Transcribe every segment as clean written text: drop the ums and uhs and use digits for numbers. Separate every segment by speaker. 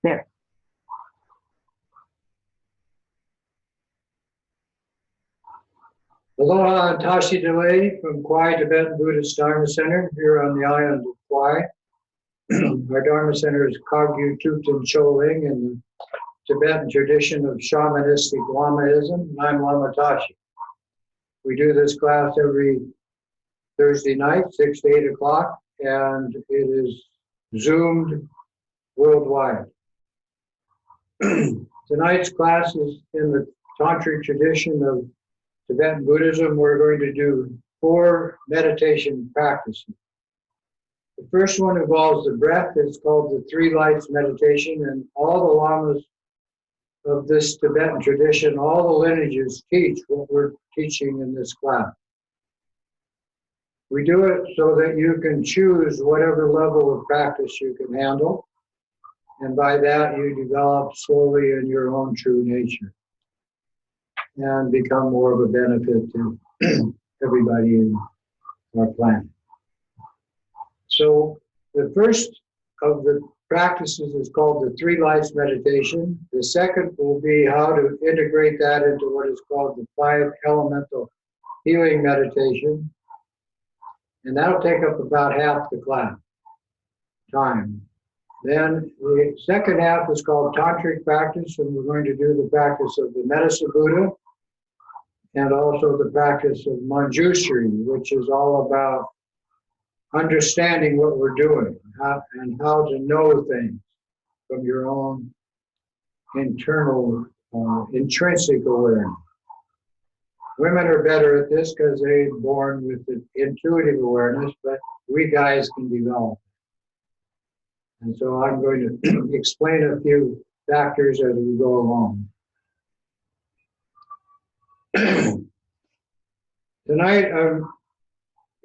Speaker 1: There.
Speaker 2: Aloha, Tashi Delay from Kauai Tibetan Buddhist Dharma Center here on the island of Kauai. Our Dharma Center is Kagyu Tupten Choling in the Tibetan tradition of shamanistic Lamaism, and I'm Lama Tashi. We do this class every Thursday night, 6 to 8 o'clock, and it is Zoomed worldwide. Tonight's class is in the Tantric tradition of Tibetan Buddhism. We're going to do 4 meditation practices. The first one involves the breath. It's called the 3 lights meditation, and all the lamas of this Tibetan tradition, all the lineages teach what we're teaching in this class. We do it so that you can choose whatever level of practice you can handle, and by that you develop slowly in your own true nature and become more of a benefit to everybody in our planet. So the first of the practices is called the 3 lights meditation. The second will be how to integrate that into what is called the 5 elemental healing meditation. And that'll take up about half the class time. Then the second half is called Tantric practice, and we're going to do the practice of the Medicine Buddha and also the practice of Manjushri, which is all about understanding what we're doing and how to know things from your own internal, intrinsic awareness. Women are better at this because they're born with the intuitive awareness, but we guys can develop. And so I'm going to explain a few factors as we go along. Tonight I'm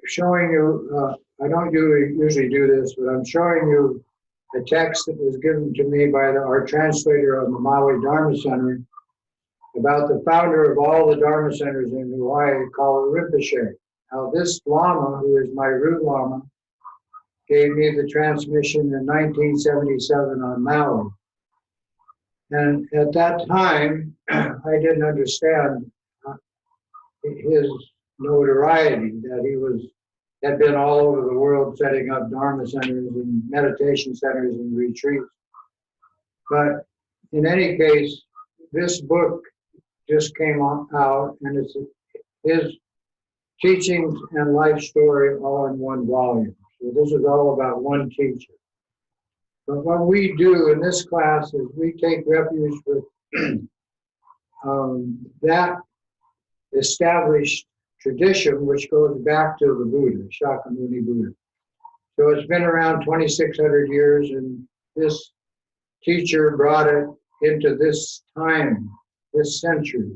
Speaker 2: showing you, I don't usually do this, but I'm showing you a text that was given to me by our translator of the Maui Dharma Center about the founder of all the Dharma centers in Hawaii, called Rinpoche. Now this Lama, who is my root Lama, gave me the transmission in 1977 on Maui. And at that time, I didn't understand his notoriety, that he had been all over the world setting up Dharma centers and meditation centers and retreats. But in any case, this book just came out, and it's his teachings and life story all in one volume. So this is all about one teacher. But what we do in this class is we take refuge with that established tradition, which goes back to the Buddha, Shakyamuni Buddha. So it's been around 2,600 years, and this teacher brought it into this time, this century,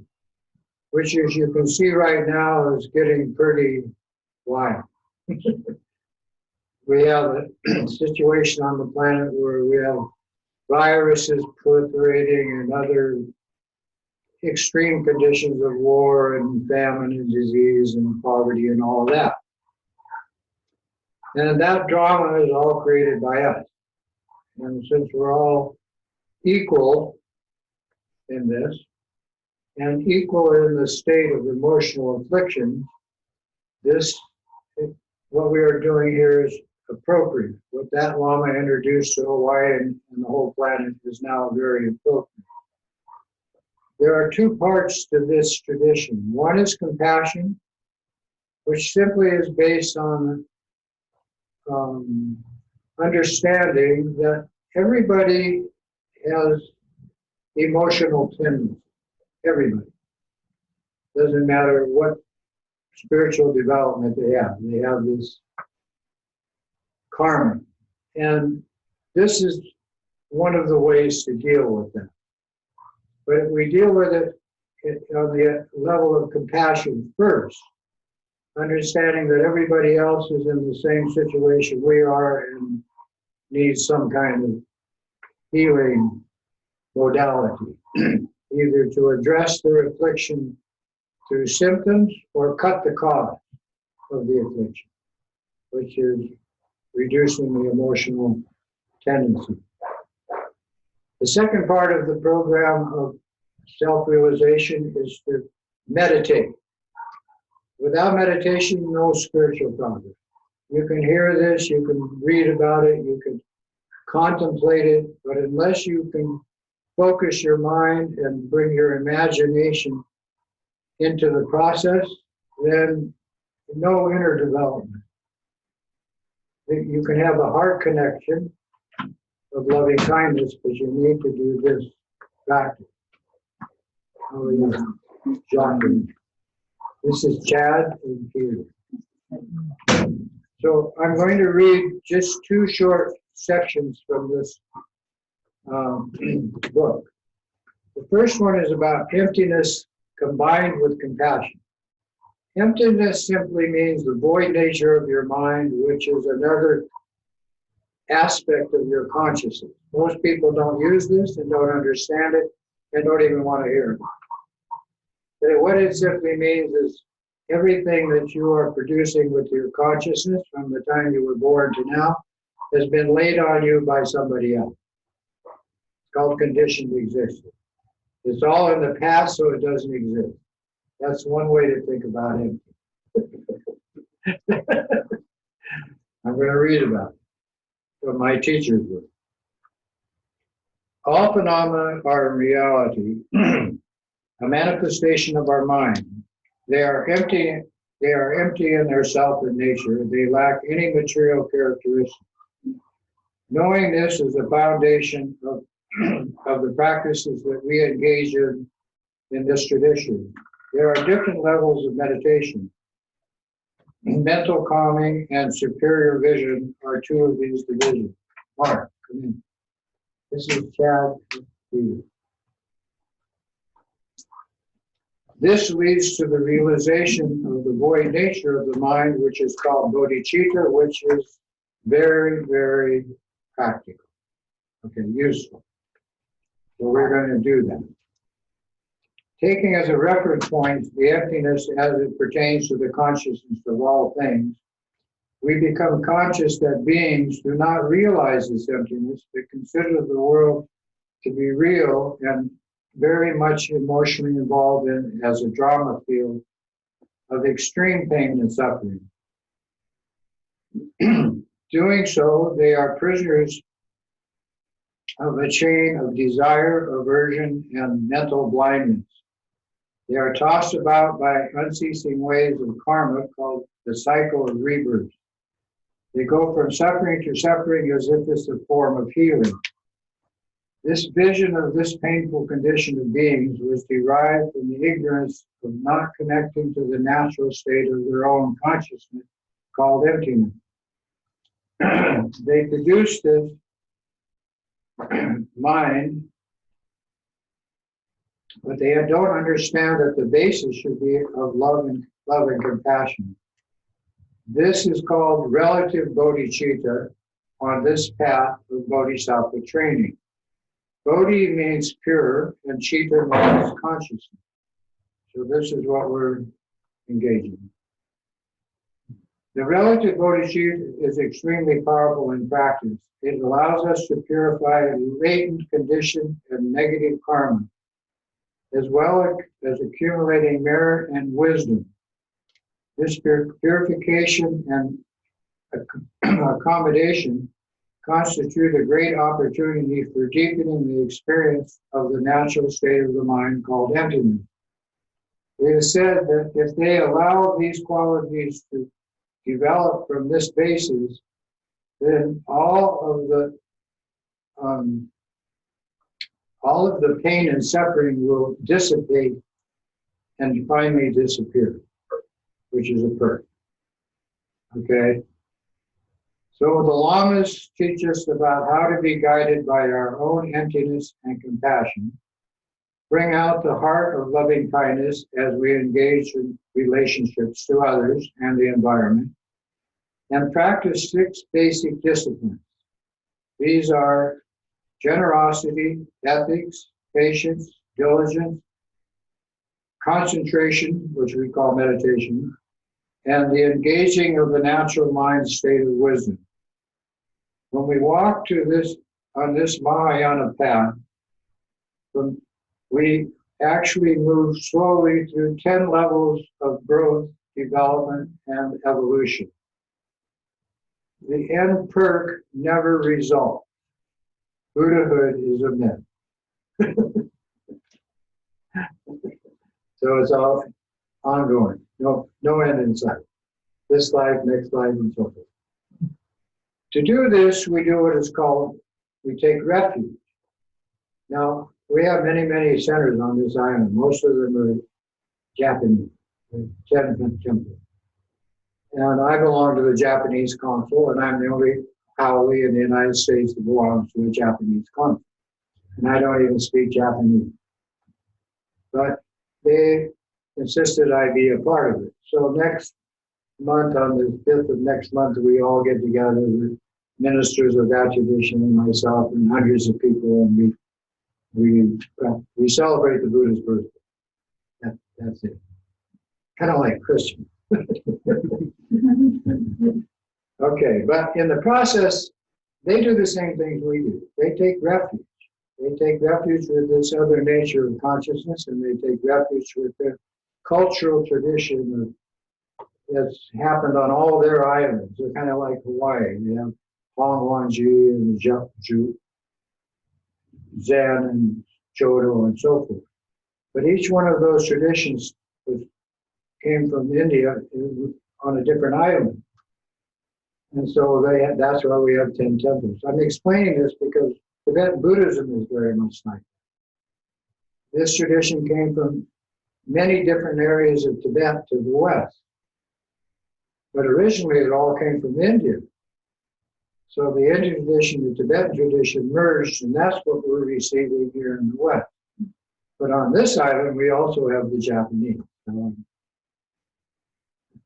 Speaker 2: which, as you can see right now, is getting pretty wild. We have a situation on the planet where we have viruses proliferating and other extreme conditions of war and famine and disease and poverty and all of that. And that drama is all created by us. And since we're all equal in this, and equal in the state of emotional affliction, what we are doing here is appropriate. What that Lama introduced to Hawaii and the whole planet is now very appropriate. There are 2 parts to this tradition. One is compassion, which simply is based on understanding that everybody has emotional tendencies. Everybody. Doesn't matter what spiritual development they have. They have this karma. And this is one of the ways to deal with that. But if we deal with it on the level of compassion first, understanding that everybody else is in the same situation we are and needs some kind of healing modality, either to address their affliction through symptoms or cut the cause of the affliction, which is reducing the emotional tendency. The second part of the program of self-realization is to meditate. Without meditation, no spiritual progress. You can hear this, you can read about it, you can contemplate it, but unless you can focus your mind and bring your imagination into the process, then no inner development. You can have a heart connection of loving kindness, but you need to do this practice. How are you? John. This is Chad and Peter. So I'm going to read just two short sections from this book. The first one is about emptiness combined with compassion. Emptiness simply means the void nature of your mind, which is another aspect of your consciousness. Most people don't use this and don't understand it and don't even want to hear it. But what it simply means is everything that you are producing with your consciousness from the time you were born to now has been laid on you by somebody else. It's called conditioned existence. It's all in the past, so it doesn't exist. That's one way to think about it. I'm going to read about it from my teacher's book. All phenomena are in reality a manifestation of our mind. They are empty in their self and nature. They lack any material characteristics. Knowing this is the foundation of the practices that we engage in this tradition. There are different levels of meditation. Mental calming and superior vision are two of these divisions. Mark, come in. This is Chad. This leads to the realization of the void nature of the mind, which is called bodhicitta, which is very, very practical. Okay, useful. So we're going to do that. Taking as a reference point the emptiness as it pertains to the consciousness of all things, we become conscious that beings do not realize this emptiness, but consider the world to be real and very much emotionally involved in as a drama field of extreme pain and suffering. Doing so, they are prisoners of a chain of desire, aversion, and mental blindness. They are tossed about by unceasing waves of karma called the cycle of rebirth. They go from suffering to suffering as if it's a form of healing. This vision of this painful condition of beings was derived from the ignorance of not connecting to the natural state of their own consciousness called emptiness. They produce this mind, but they don't understand that the basis should be of love and compassion. This is called relative bodhicitta on this path of bodhisattva training. Bodhi means pure, and citta means consciousness. So this is what we're engaging in. The relative bodhicitta is extremely powerful in practice. It allows us to purify latent condition and negative karma, as well as accumulating merit and wisdom. This purification and accommodation constitute a great opportunity for deepening the experience of the natural state of the mind called emptiness. It is said that if they allow these qualities to develop from this basis, then all of the pain and suffering will dissipate and finally disappear, which is a perk. Okay? So the lamas teach us about how to be guided by our own emptiness and compassion, bring out the heart of loving kindness as we engage in relationships to others and the environment, and practice 6 basic disciplines. These are generosity, ethics, patience, diligence, concentration, which we call meditation, and the engaging of the natural mind state of wisdom. When we walk on this Mahayana path, We actually move slowly through 10 levels of growth, development, and evolution. The end perk never results. Buddhahood is a myth. So it's all ongoing. No end in sight. This life, next life, and so forth. To do this, we do what is called, we take refuge. Now, we have many, many centers on this island. Most of them are Japanese, Zen temple. And I belong to the Japanese consul, and I'm the only haole in the United States that belongs to the Japanese consul. And I don't even speak Japanese. But they insisted I be a part of it. So next month, on the 5th of next month, we all get together with ministers of that tradition and myself and hundreds of people, and we celebrate the Buddha's birthday. That's it. Kind of like Christmas. Okay, but in the process, they do the same things we do. They take refuge. They take refuge with this other nature of consciousness, and they take refuge with the cultural tradition that's happened on all their islands. They're kind of like Hawaii. They have Hongwanji and Zen and Jodo and so forth. But each one of those traditions came from India on a different island. And so that's why we have 10 temples. I'm explaining this because Tibetan Buddhism is very much like that. This tradition came from many different areas of Tibet to the west. But originally it all came from India. So the Indian tradition and the Tibetan tradition merged, and that's what we're receiving here in the west. But on this island, we also have the Japanese.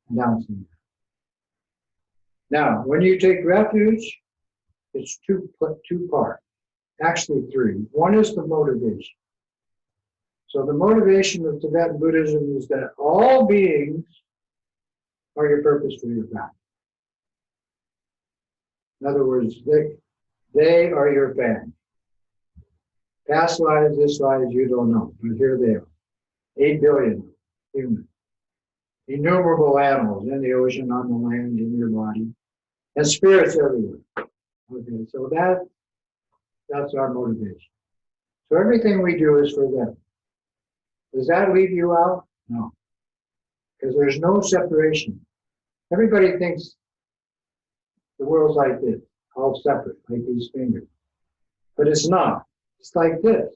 Speaker 2: Announcing that. Now, when you take refuge, it's two parts, actually three. One is the motivation. So the motivation of Tibetan Buddhism is that all beings are your purpose for your path. In other words, they are your family. Past lives, this lives, you don't know, but here they are. 8 billion humans. Innumerable animals in the ocean, on the land, in your body, and spirits everywhere. Okay, so that's our motivation. So everything we do is for them. Does that leave you out? No. Because there's no separation. Everybody thinks the world's like this, all separate, like these fingers. But it's not. It's like this.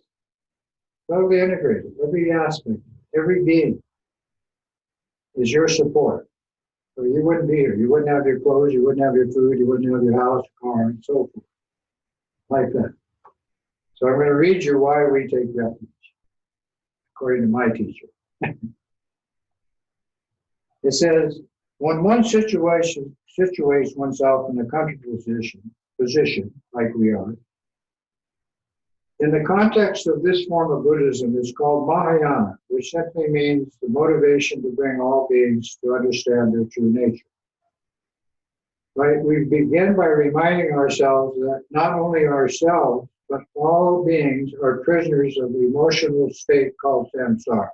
Speaker 2: Totally integrated. Every aspect, every being is your support. So you wouldn't be here. You wouldn't have your clothes, you wouldn't have your food, you wouldn't have your house, car, and so forth. Like that. So I'm going to read you why we take refuge, according to my teacher. It says, when one situates oneself in a comfortable position, like we are, in the context of this form of Buddhism, it's called Mahayana, which simply means the motivation to bring all beings to understand their true nature. Right? We begin by reminding ourselves that not only ourselves, but all beings are prisoners of the emotional state called samsara.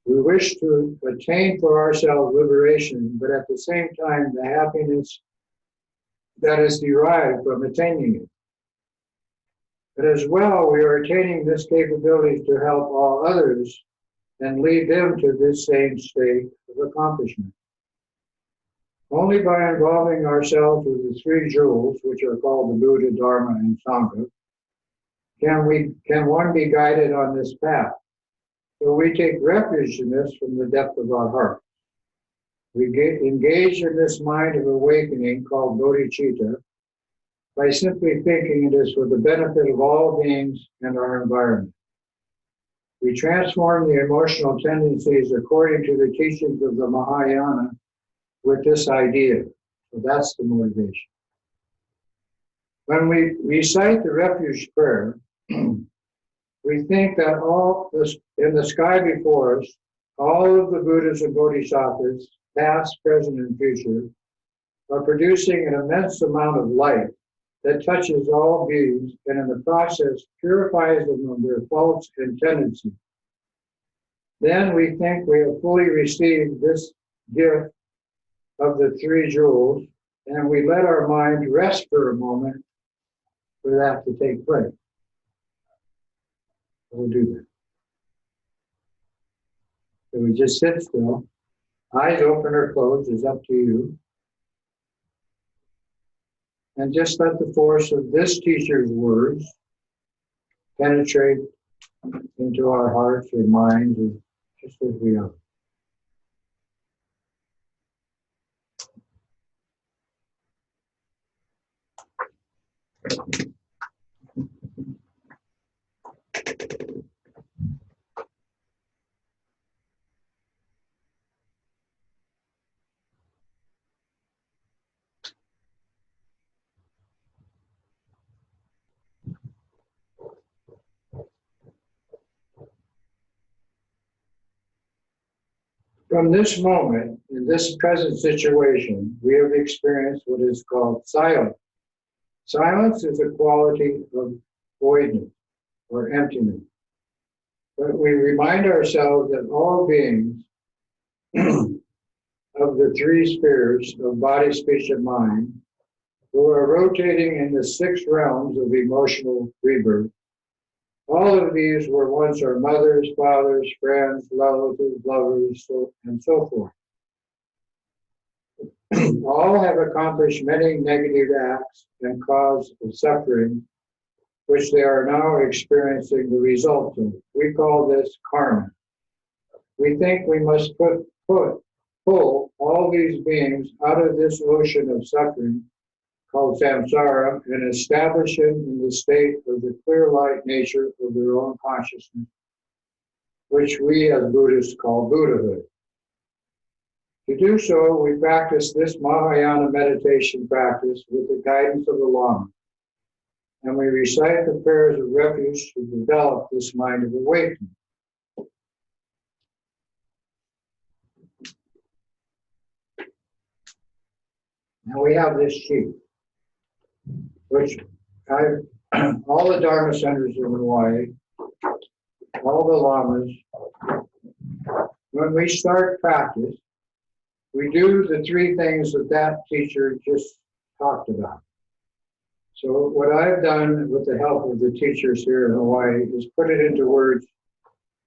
Speaker 2: We wish to attain for ourselves liberation, but at the same time, the happiness that is derived from attaining it. But as well, we are attaining this capability to help all others and lead them to this same state of accomplishment. Only by involving ourselves with the three jewels, which are called the Buddha, Dharma, and Sangha, can one be guided on this path. So we take refuge in this from the depth of our heart. We engage in this mind of awakening called bodhicitta by simply thinking it is for the benefit of all beings and our environment. We transform the emotional tendencies according to the teachings of the Mahayana with this idea. So that's the motivation. When we recite the refuge prayer, we think that all this in the sky before us, all of the Buddhas and Bodhisattvas, past, present, and future, are producing an immense amount of light that touches all beings and in the process purifies them of their faults and tendencies. Then we think we have fully received this gift of the three jewels, and we let our mind rest for a moment for that to take place. We'll do that. So we just sit still, eyes open or closed is up to you. And just let the force of this teacher's words penetrate into our hearts or minds, or just as we are. From this moment, in this present situation, we have experienced what is called silence. Silence is a quality of voidness or emptiness. But we remind ourselves that all beings of the three spheres of body, speech, and mind, who are rotating in the 6 realms of emotional rebirth, all of these were once our mothers, fathers, friends, relatives, lovers, and so forth. All have accomplished many negative acts and caused of suffering, which they are now experiencing the result of. We call this karma. We think we must pull all these beings out of this ocean of suffering called samsara and establish them in the state of the clear light nature of their own consciousness, which we as Buddhists call Buddhahood. To do so, we practice this Mahayana meditation practice with the guidance of the Lama, and we recite the prayers of refuge to develop this mind of awakening. Now we have this sheet, which all the Dharma centers in Hawaii, all the lamas, when we start practice, we do the 3 things that teacher just talked about. So what I've done with the help of the teachers here in Hawaii is put it into words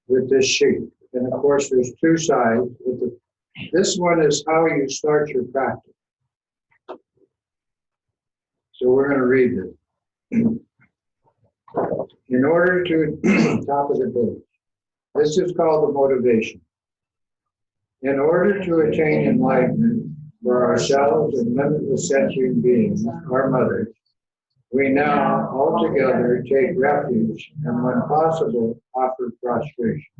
Speaker 2: with this sheet. And of course, there's 2 sides. This one is how you start your practice. So we're going to read this. In order to, top of the page, this is called the motivation. In order to attain enlightenment for ourselves and limitless sentient beings, our mothers, we now altogether take refuge and when possible offer prostration.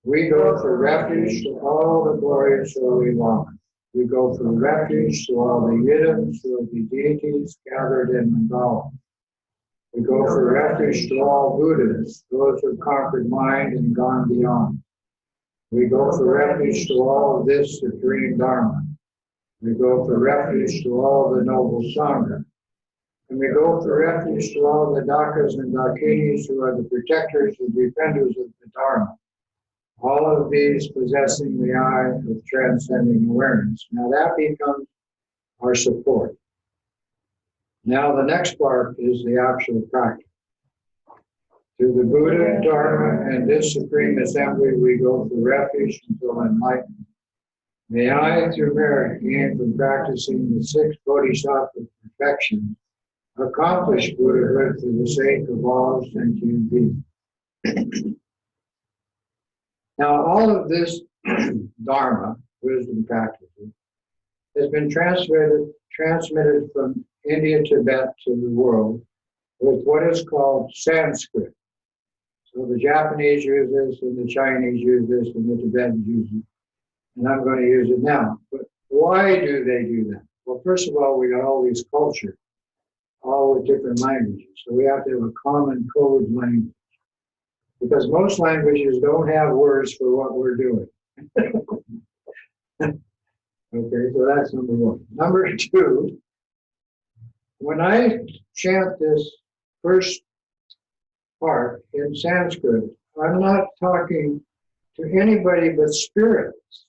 Speaker 2: We go for refuge to all the glorious holy lamas. We go for refuge to all the yidams, to the deities gathered in Mandala. We go for refuge to all Buddhas, those who have conquered mind and gone beyond. We go for refuge to all of this supreme Dharma. We go for refuge to all the noble Sangha. And we go for refuge to all the Dakas and Dakinis who are the protectors and defenders of the Dharma. All of these possessing the eye of transcending awareness. Now that becomes our support. Now the next part is the actual practice. To the Buddha, Dharma, and this Supreme Assembly we go for refuge until enlightenment. May I, through merit gained from practicing the 6 bodhisattva perfections, accomplish Buddhahood for the sake of all sentient beings. Now, all of this Dharma, wisdom practices, has been transmitted from India, Tibet to the world with what is called Sanskrit. So the Japanese use this, and the Chinese use this, and the Tibetans use it. And I'm going to use it now. But why do they do that? Well, first of all, we got all these cultures, all with different languages. So we have to have a common code language. Because most languages don't have words for what we're doing. Okay, so that's number 1. Number 2, When I chant this first part in Sanskrit, I'm not talking to anybody but spirits.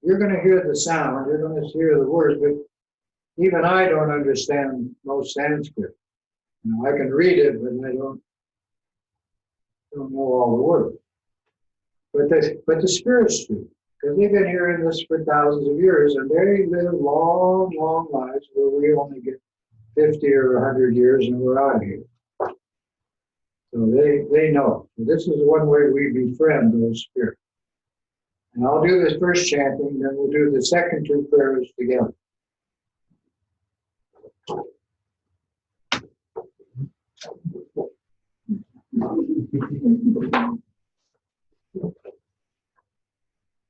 Speaker 2: You're going to hear the sound, you're going to hear the words, but even I don't understand most Sanskrit. You know, I can read it, but I don't know all the words. But the spirits do, because they've been hearing this for thousands of years, and they live long, long lives where we only get 50 or 100 years and we're out of here. So they know. So this is one way we befriend those spirits. And I'll do this first chanting, then we'll do the second two prayers together.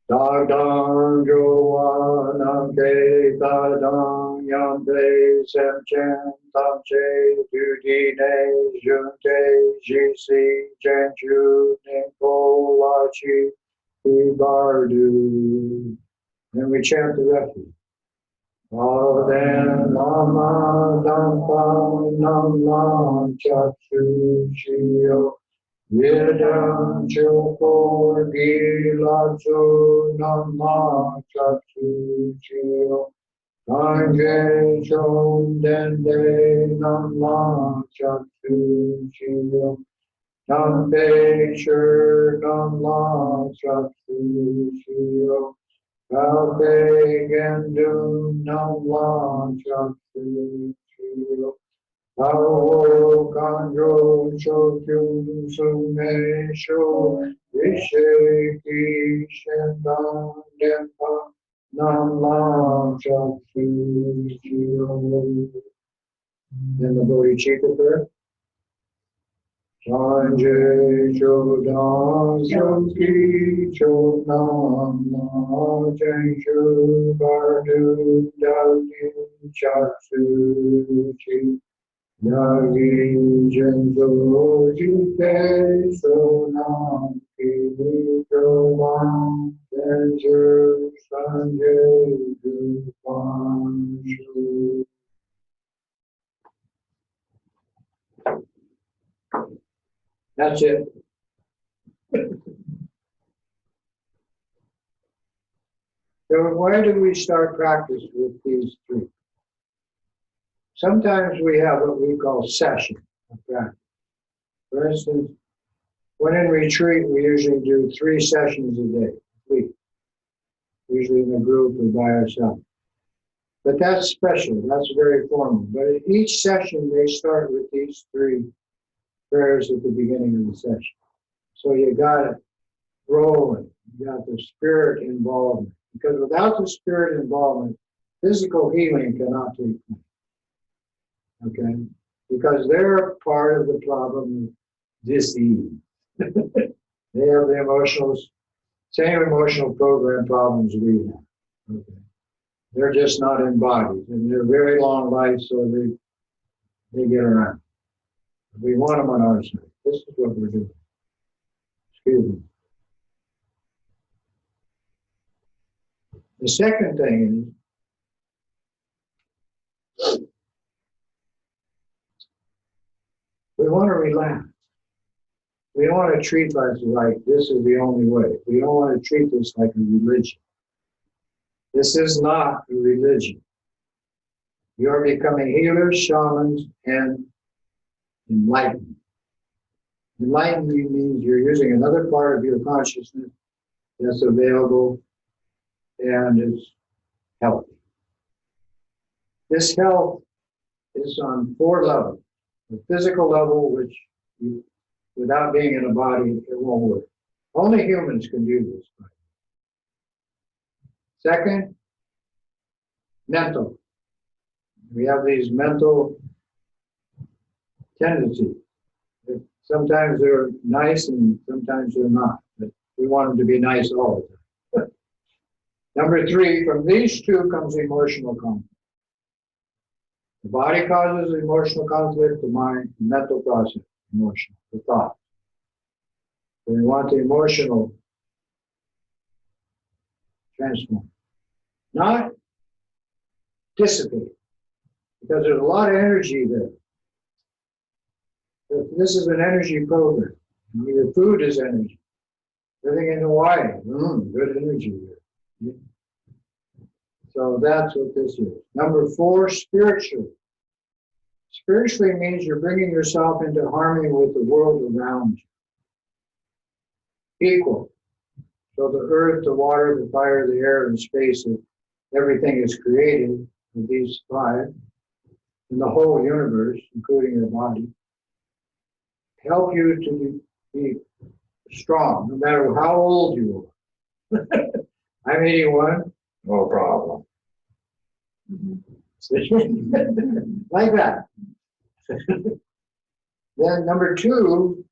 Speaker 2: Dagdang Joanam Ke Tadang Yampe Semchen Tamche Dudine Junte Jisi Jenchu Ninko Lachi Ibardu. Then we chant the refuge. Aden Lama Dampa Nam Chachu Shio Yedam Choko Gilazo Nama Chachu Shio Tanje Chom Dende Nama Chachu Shio Tampe Shur Nama Chachu Shio Kalpe Gendu Nama Chachu Shio Tao Kanjo Chokyu Sume Sho Visheki Shendan Dempa Nama Chaku Shio. Then the Bodhicitta prayer. Sanjay Chodan Yogi Chodam Jenshu Bardu Dali Chatsu Chi Yagi Jenzo Jite Sonam Ki Chodan Jenshu Sanjay Jupan Shu. That's it. So why do we start practice with these three? Sometimes we have what we call session of practice. For instance, when in retreat, we usually do 3 sessions a day, a week, usually in a group or by ourselves. But that's special, that's very formal. But at each session, they start with these 3 prayers at the beginning of the session. So you got it rolling, you got the spirit involvement. Because without the spirit involvement, physical healing cannot take place. Okay? Because they're part of the problem of disease. They have the same emotional program problems we have. Okay? They're just not embodied, and they're very long life, so they get around. We want them on our side. This is what we're doing. Excuse me. The second thing is we want to relax. We don't want to treat life like this is the only way. We don't want to treat this like a religion. This is not a religion. You are becoming healers, shamans, and enlightened. Enlightenment means you're using another part of your consciousness that's available and is healthy. This health is on 4 levels. The physical level, which without being in a body, it won't work. Only humans can do this. Second, mental. We have these mental tendencies. Sometimes they're nice and sometimes they're not. But we want them to be nice all the time. Number 3, from these 2 comes emotional conflict. The body causes emotional conflict, the mind, the mental process, emotional, the thought. So we want the emotional transform. Not dissipate. because there's a lot of energy there. This is an energy program. Your food is energy. Living in Hawaii, good energy there. So that's what this is. Number 4, spiritually. Spiritually means you're bringing yourself into harmony with the world around you. Equal. So the earth, the water, the fire, the air, and space, everything is created with these 5, and the whole universe, including your body, help you to be strong, no matter how old you are. I'm 81, no problem. Like that. Then number 2,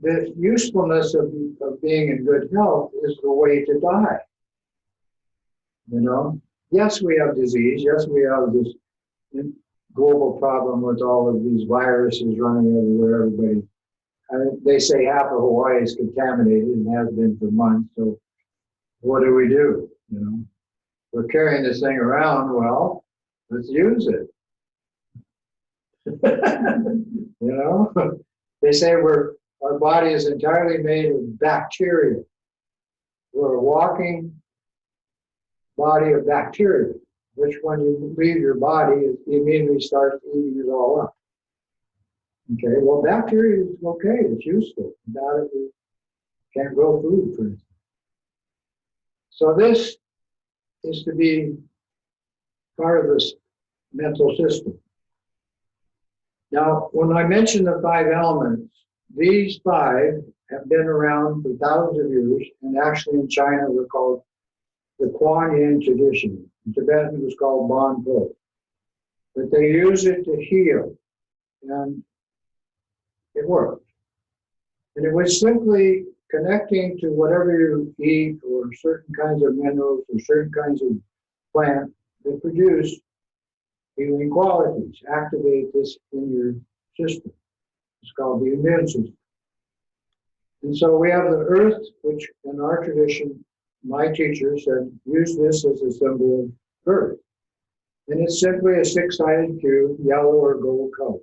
Speaker 2: the usefulness of being in good health is the way to die. You know, yes, we have disease. Yes, we have this global problem with all of these viruses running everywhere. Everybody, they say half of Hawaii is contaminated and has been for months. So what do we do? You know, we're carrying this thing around. Well, let's use it. You know, they say our body is entirely made of bacteria. We're a walking body of bacteria, which when you leave your body, it immediately starts eating it all up. Okay, well, bacteria is okay, it's useful. Without it, we can't grow food, for instance. So this is to be part of this mental system. Now, when I mention the 5 elements, these 5 have been around for thousands of years, and actually in China they're called the Kuan Yin tradition. In Tibetan it was called Bon Po. But they use it to heal, and it worked. And it was simply connecting to whatever you eat, or certain kinds of minerals, or certain kinds of plant that produce healing qualities. Activate this in your system. It's called the immune system. And so we have the earth, which in our tradition, my teacher said, use this as a symbol of earth. And it's simply a 6-sided cube, yellow or gold color.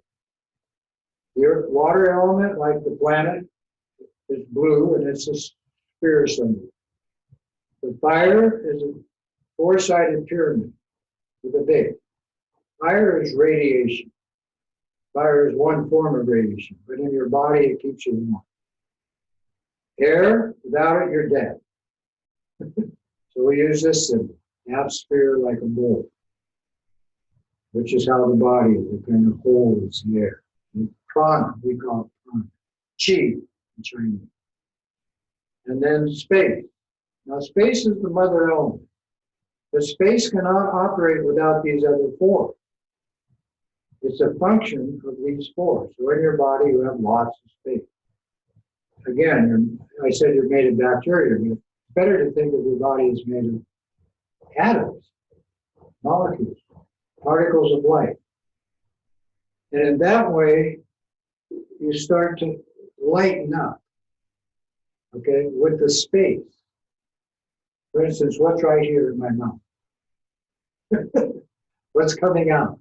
Speaker 2: The earth, water element, like the planet, is blue, and it's a spear symbol. The fire is a 4-sided pyramid with a base. Fire is radiation. Fire is one form of radiation, but in your body it keeps you warm. Air, without it, you're dead. So we use this symbol, half sphere like a bowl, which is how the body is. It kind of holds the air. And prana, we call it prana. Chi in Chinese. And then space. Now space is the mother element. But space cannot operate without these other 4. It's a function of these 4. So in your body, you have lots of space. Again, I said you're made of bacteria, but it's better to think of your body as made of atoms, molecules, particles of light. And in that way, you start to lighten up, okay, with the space. For instance, what's right here in my mouth? What's coming out?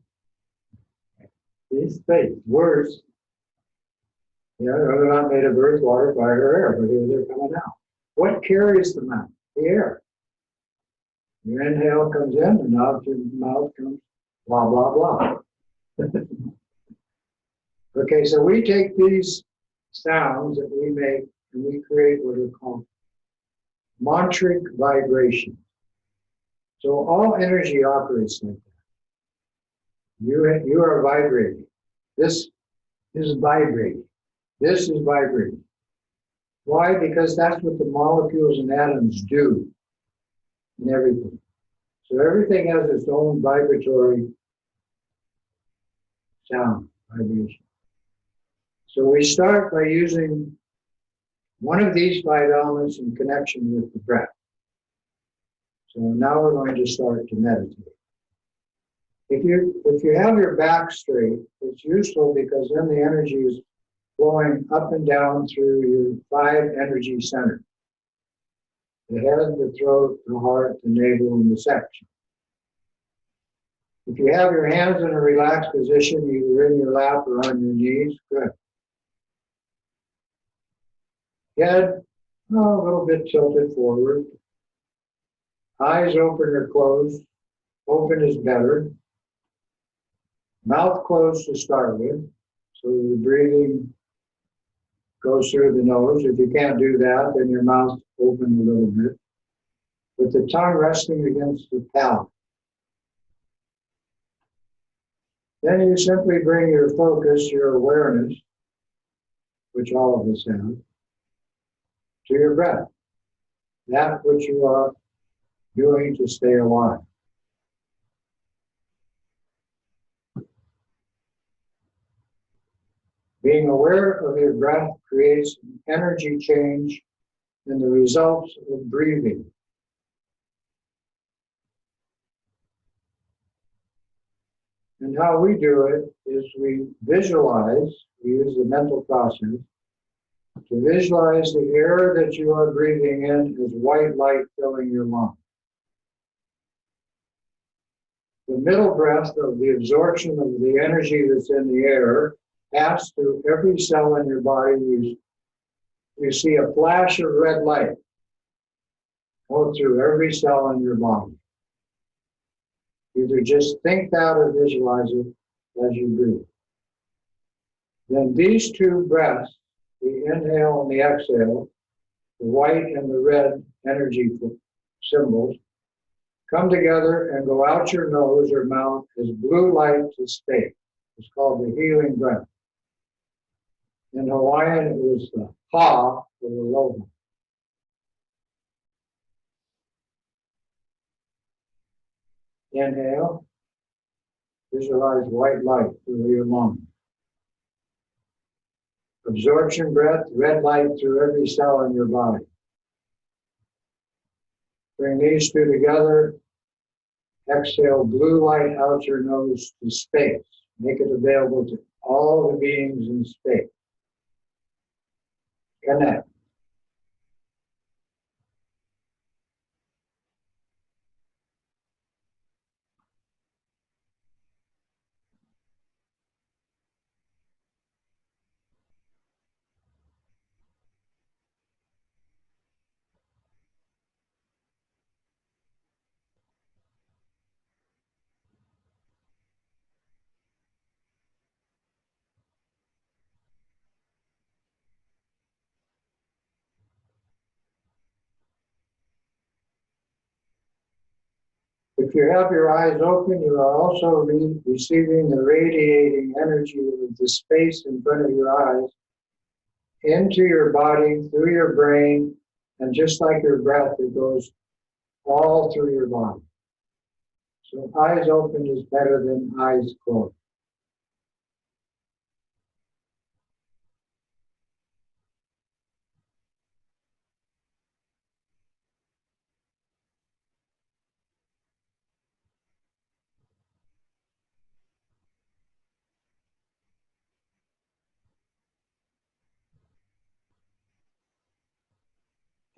Speaker 2: These space, words. Yeah, they're not made of earth, water, fire, or air, but here they're coming out. What carries them out? The air. Your inhale comes in, and out through the mouth comes blah, blah, blah. Okay, so we take these sounds that we make, and we create what are called mantric vibrations. So all energy operates like that. You are vibrating. This is vibrating. This is vibrating. Why? Because that's what the molecules and atoms do in everything. So everything has its own vibratory sound, vibration. So we start by using one of these 5 elements in connection with the breath. So now we're going to start to meditate. If you have your back straight, it's useful because then the energy is flowing up and down through your 5 energy centers. The head, the throat, the heart, the navel, and the section. If you have your hands in a relaxed position, either in your lap or on your knees, good. Head a little bit tilted forward. Eyes open or closed. Open is better. Mouth closed to start with, so the breathing goes through the nose. If you can't do that, then your mouth open a little bit, with the tongue resting against the palate. Then you simply bring your focus, your awareness, which all of us have, to your breath, that which you are doing to stay alive. Being aware of your breath creates an energy change in the results of breathing. And how we do it is we visualize, we use the mental process, to visualize the air that you are breathing in as white light filling your lungs. The middle breath of the absorption of the energy that's in the air pass through every cell in your body. You see a flash of red light go through every cell in your body. Either just think that or visualize it as you breathe. Then these two breaths, the inhale and the exhale, the white and the red energy symbols, come together and go out your nose or mouth as blue light to space. It's called the healing breath. In Hawaiian, it was the ha for the aloha. Inhale, visualize white light through your lungs. Absorption breath, red light through every cell in your body. Bring these two together. Exhale blue light out your nose to space. Make it available to all the beings in space. Connect. If you have your eyes open, you are also receiving the radiating energy of the space in front of your eyes into your body, through your brain, and just like your breath, it goes all through your body. So eyes open is better than eyes closed.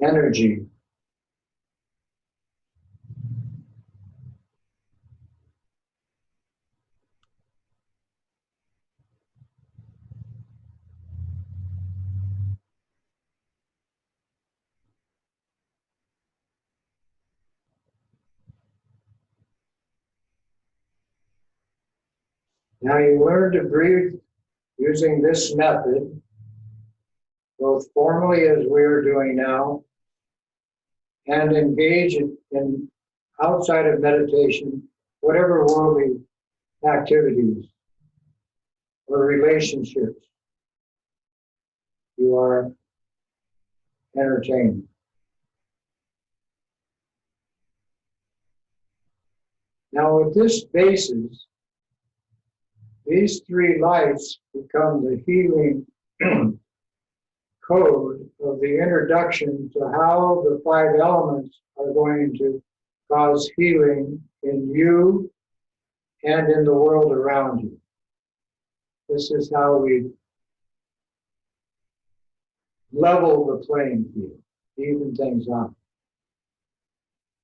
Speaker 2: Energy. Now you learn to breathe using this method, both formally as we are doing now, and engage in outside of meditation, whatever worldly activities or relationships you are entertaining. Now with this basis, these three lights become the healing code of the introduction to how the five elements are going to cause healing in you and in the world around you. This is how we level the playing field, even things out.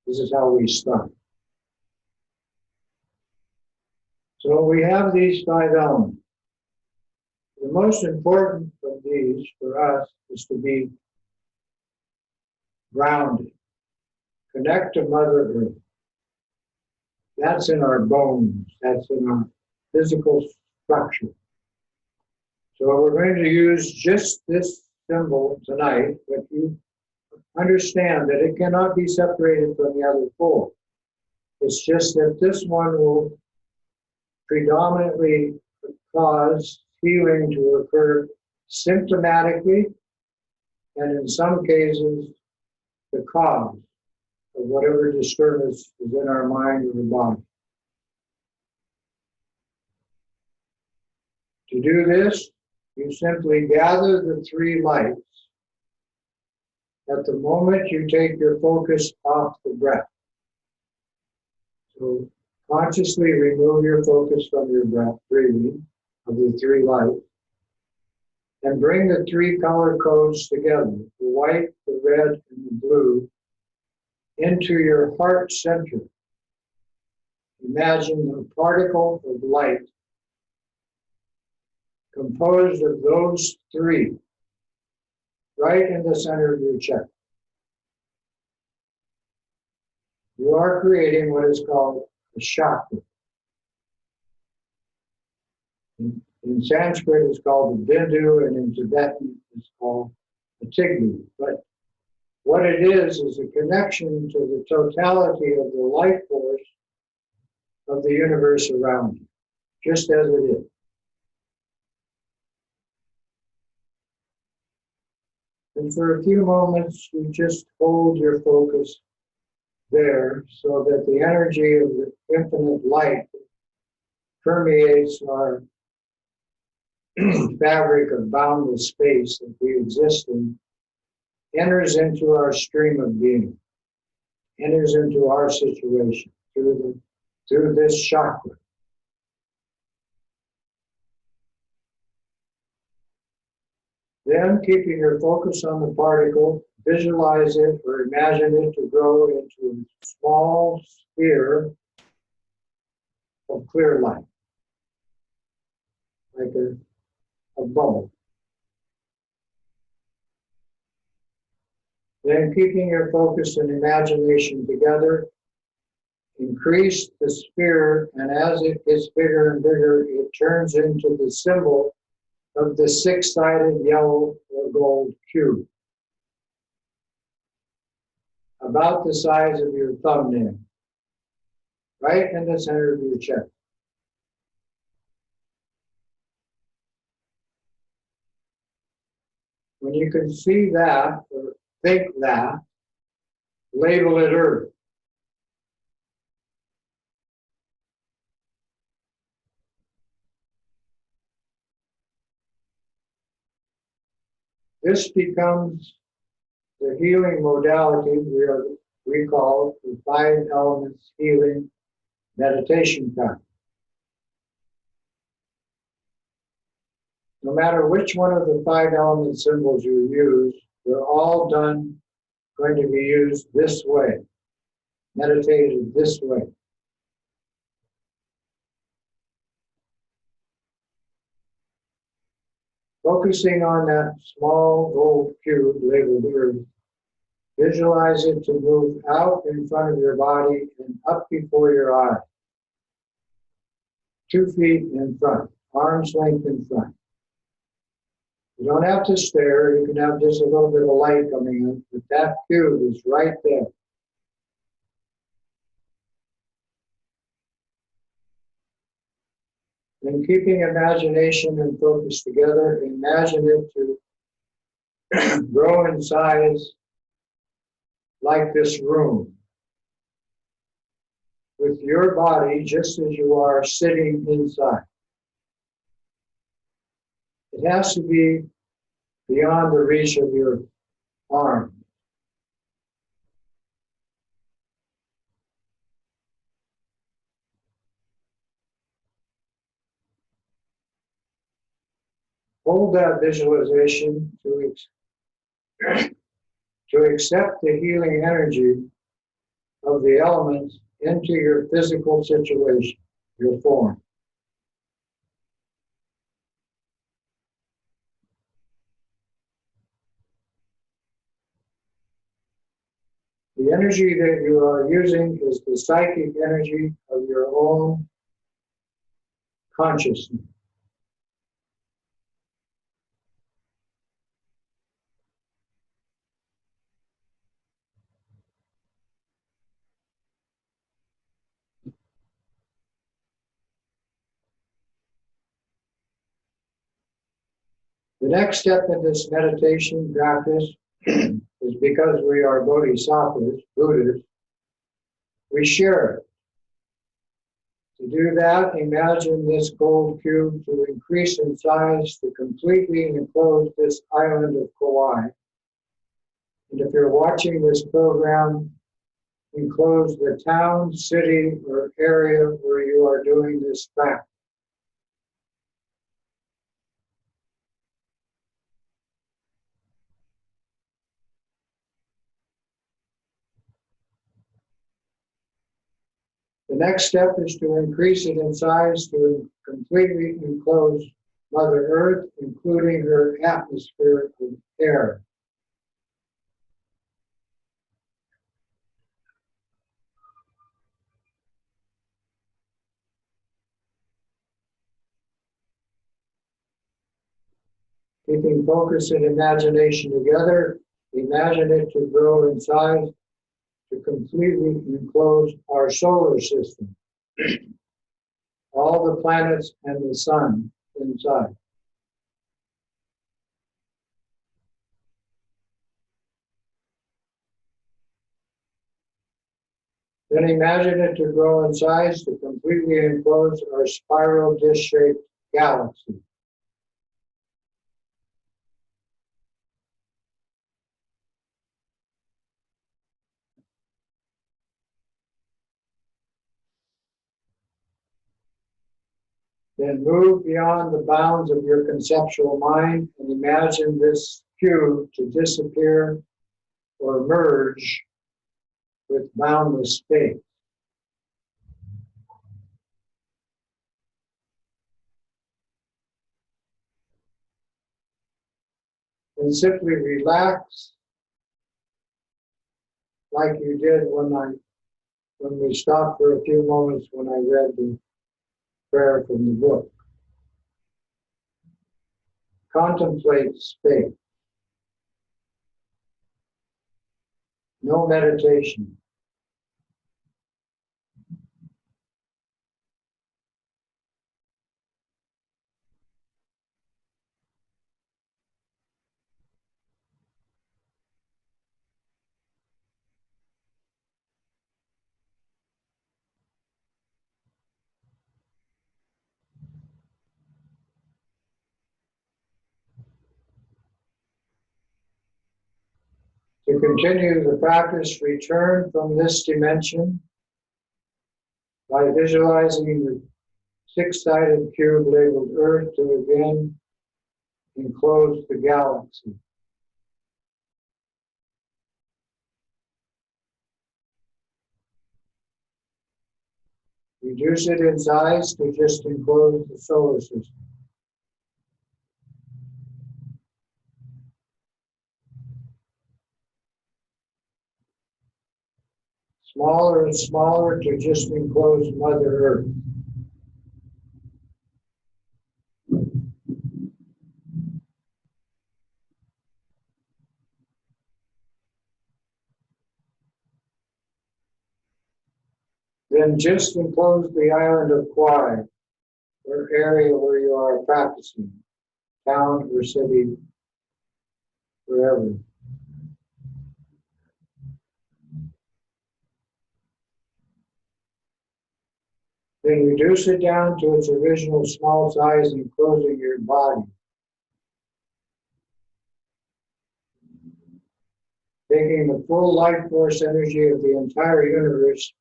Speaker 2: This is how we start. So we have these 5 elements. The most important of these for us is to be grounded, connect to Mother Earth. That's in our bones, that's in our physical structure. So we're going to use just this symbol tonight, but you understand that it cannot be separated from the other 4. It's just that this one will predominantly cause healing to occur symptomatically, and in some cases, the cause of whatever disturbance is in our mind or the body. To do this, you simply gather the 3 lights at the moment you take your focus off the breath. So consciously remove your focus from your breath, breathing of the 3 lights, and bring the 3 color codes together, the white, the red, and the blue, into your heart center. Imagine a particle of light composed of those 3, right in the center of your chest. You are creating what is called a chakra. In Sanskrit, it's called a bindu, and in Tibetan, it's called a tignu. But what it is a connection to the totality of the life force of the universe around you, just as it is. And for a few moments, you just hold your focus there so that the energy of the infinite light permeates our fabric of boundless space that we exist in, enters into our stream of being, enters into our situation through this chakra. Then, keeping your focus on the particle, visualize it or imagine it to grow into a small sphere of clear light, like a bubble. Then, keeping your focus and imagination together, increase the sphere, and as it gets bigger and bigger, it turns into the symbol of the 6-sided yellow or gold cube, about the size of your thumbnail, right in the center of your chest. When you can see that or think that, label it Earth. This becomes the healing modality we call the 5 elements healing meditation time. No matter which one of the 5 element symbols you use, they're all going to be used this way, meditated this way. Focusing on that small gold cube labeled Earth, visualize it to move out in front of your body and up before your eyes. 2 feet in front, arm's length in front. You don't have to stare, you can have just a little bit of light coming in, but that cube is right there. Then keeping imagination and focus together, imagine it to grow in size like this room, with your body just as you are sitting inside. It has to be beyond the reach of your arm. Hold that visualization to accept the healing energy of the elements into your physical situation, your form. The energy that you are using is the psychic energy of your own consciousness. The next step in this meditation practice is because we are bodhisattvas, Buddhas, we share it. To do that, imagine this gold cube to increase in size to completely enclose this island of Kauai. And if you're watching this program, enclose the town, city, or area where you are doing this practice. The next step is to increase it in size to completely enclose Mother Earth, including her atmosphere of air. Keeping focus and imagination together, imagine it to grow in size to completely enclose our solar system, all the planets and the sun inside. Then imagine it to grow in size to completely enclose our spiral disc-shaped galaxy. Then move beyond the bounds of your conceptual mind and imagine this cube to disappear or merge with boundless space. Then simply relax like you did when we stopped for a few moments when I read the prayer from the book. Contemplate space. No meditation. To continue the practice, return from this dimension by visualizing the six-sided cube labeled Earth to again enclose the galaxy. Reduce it in size to just enclose the solar system. Smaller and smaller to just enclose Mother Earth. Then just enclose the island of Kauai, or area where you are practicing, town or city, wherever. Then reduce it down to its original small size, enclosing your body. Taking the full life force energy of the entire universe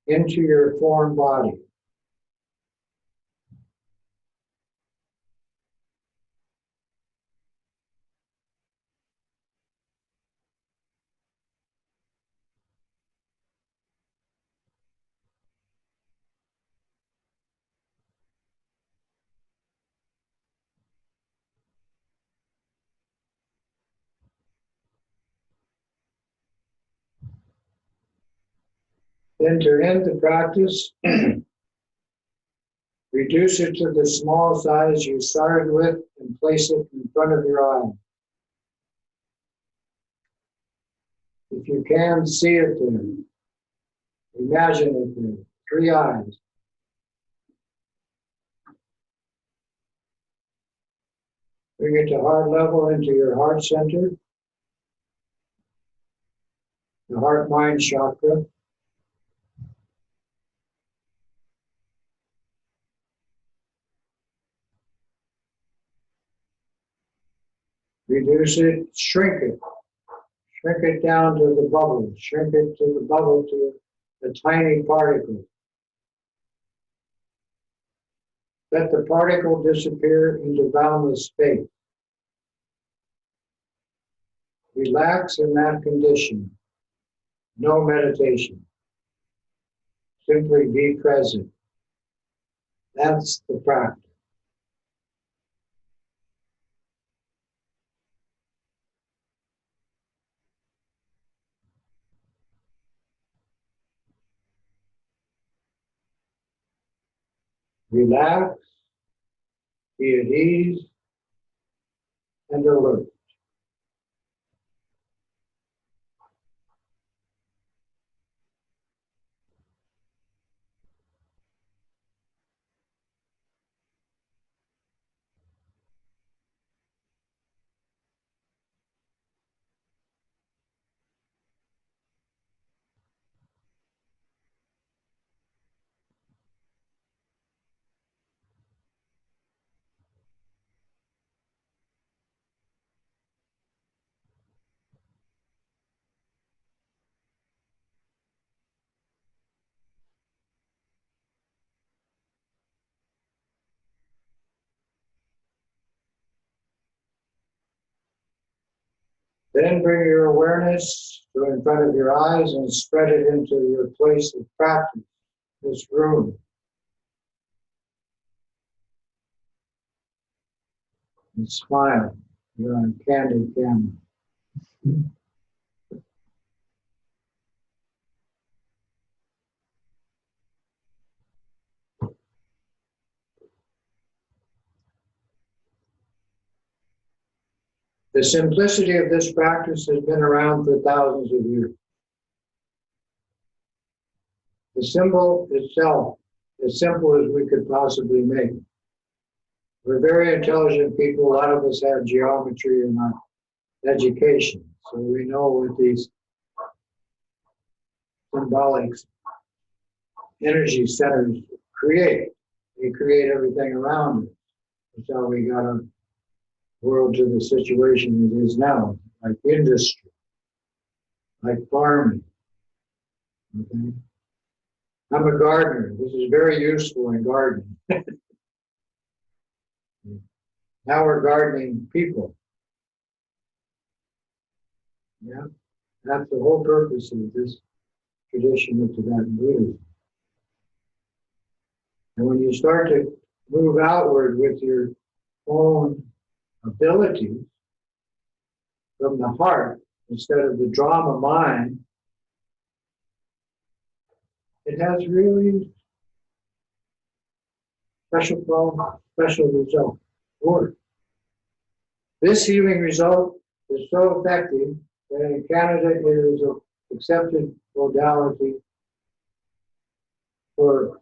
Speaker 2: into your form body. Then to end the practice, reduce it to the small size you started with and place it in front of your eye. If you can, see it there. Imagine it there. 3 eyes. Bring it to heart level into your heart center, the heart-mind chakra. Reduce it, shrink it. Shrink it down to the bubble. Shrink it to the bubble to a tiny particle. Let the particle disappear into boundless space. Relax in that condition. No meditation. Simply be present. That's the practice. Relax, be at ease, and alert. Then bring your awareness to in front of your eyes and spread it into your place of practice, this room. And smile. You're on candid camera. The simplicity of this practice has been around for thousands of years. The symbol itself, as simple as we could possibly make it. We're very intelligent people. A lot of us have geometry in our education, so we know what these symbolic energy centers create. They create everything around us. That's how we got our world to the situation it is now, like industry, like farming. Okay? I'm a gardener. This is very useful in gardening. Now we're gardening people. Yeah, that's the whole purpose of this tradition of Tibetan Buddhism. And when you start to move outward with your own abilities from the heart instead of the drama mind, it has really special result. Or this healing result is so effective that in Canada it is an accepted modality for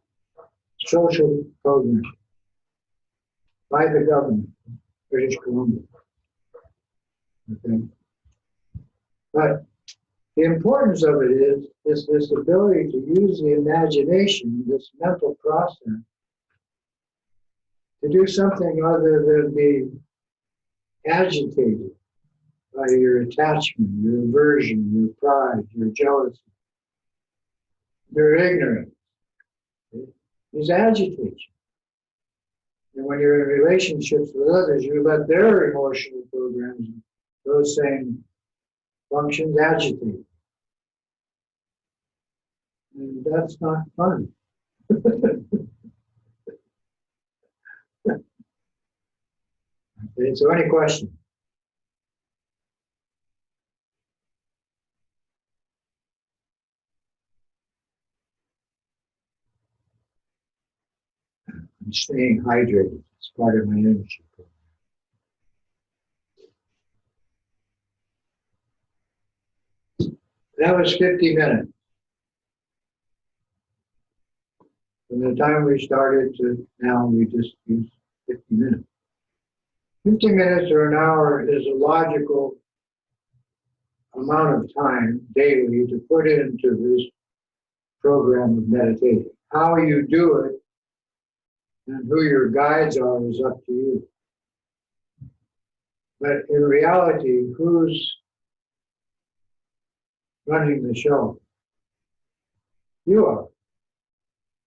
Speaker 2: social programs by the government, British Columbia. Okay. But the importance of it is this ability to use the imagination, this mental process, to do something other than be agitated by your attachment, your aversion, your pride, your jealousy, your ignorance. Is agitation. And when you're in relationships with others, you let their emotional programs, those same functions, agitate. And that's not fun. Okay, so any questions? and staying hydrated. It's part of my energy program. That was 50 minutes. From the time we started to now, we just use 50 minutes. 50 minutes or an hour is a logical amount of time daily to put into this program of meditation. How you do it and who your guides are is up to you. But in reality, who's running the show? You are.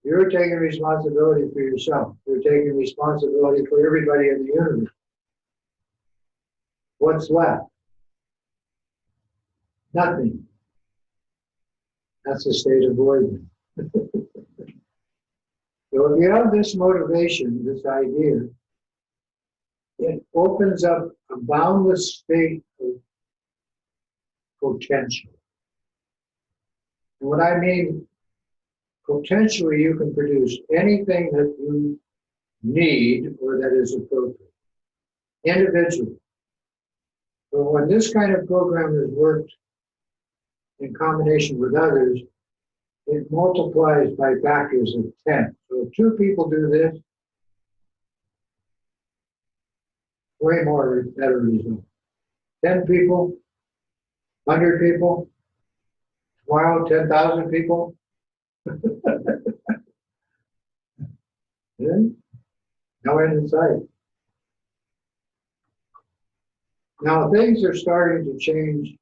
Speaker 2: You're taking responsibility for yourself. You're taking responsibility for everybody in the universe. What's left? Nothing. That's a state of void. So if you have this motivation, this idea, it opens up a boundless state of potential. And what I mean, potentially you can produce anything that you need or that is appropriate, individually. But when this kind of program is worked in combination with others, it multiplies by factors of 10. So if 2 people do this, way more better result. 10 people, 100 people, tomorrow 10,000 people. Then, no end in sight. Now things are starting to change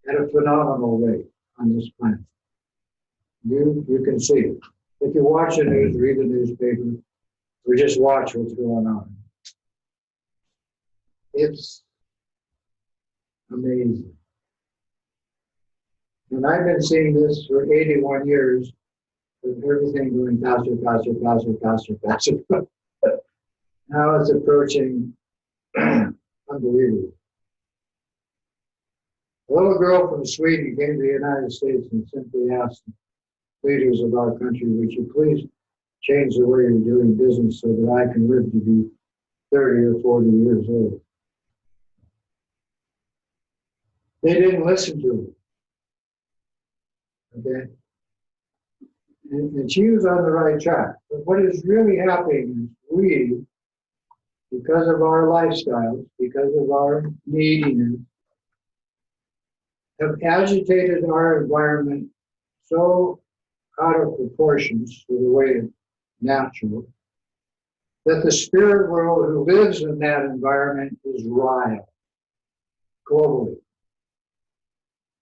Speaker 2: at a phenomenal rate on this planet. You can see it. If you watch the news, read the newspaper, or just watch what's going on. It's amazing. And I've been seeing this for 81 years, with everything going faster, faster, faster, faster, faster. Now it's approaching unbelievable. A little girl from Sweden came to the United States and simply asked leaders of our country, would you please change the way you're doing business so that I can live to be 30 or 40 years old? They didn't listen to her. Okay? And she was on the right track. But what is really happening is we, because of our lifestyles, because of our neediness, have agitated our environment so out of proportions to the way it's natural, that the spirit world who lives in that environment is riled globally.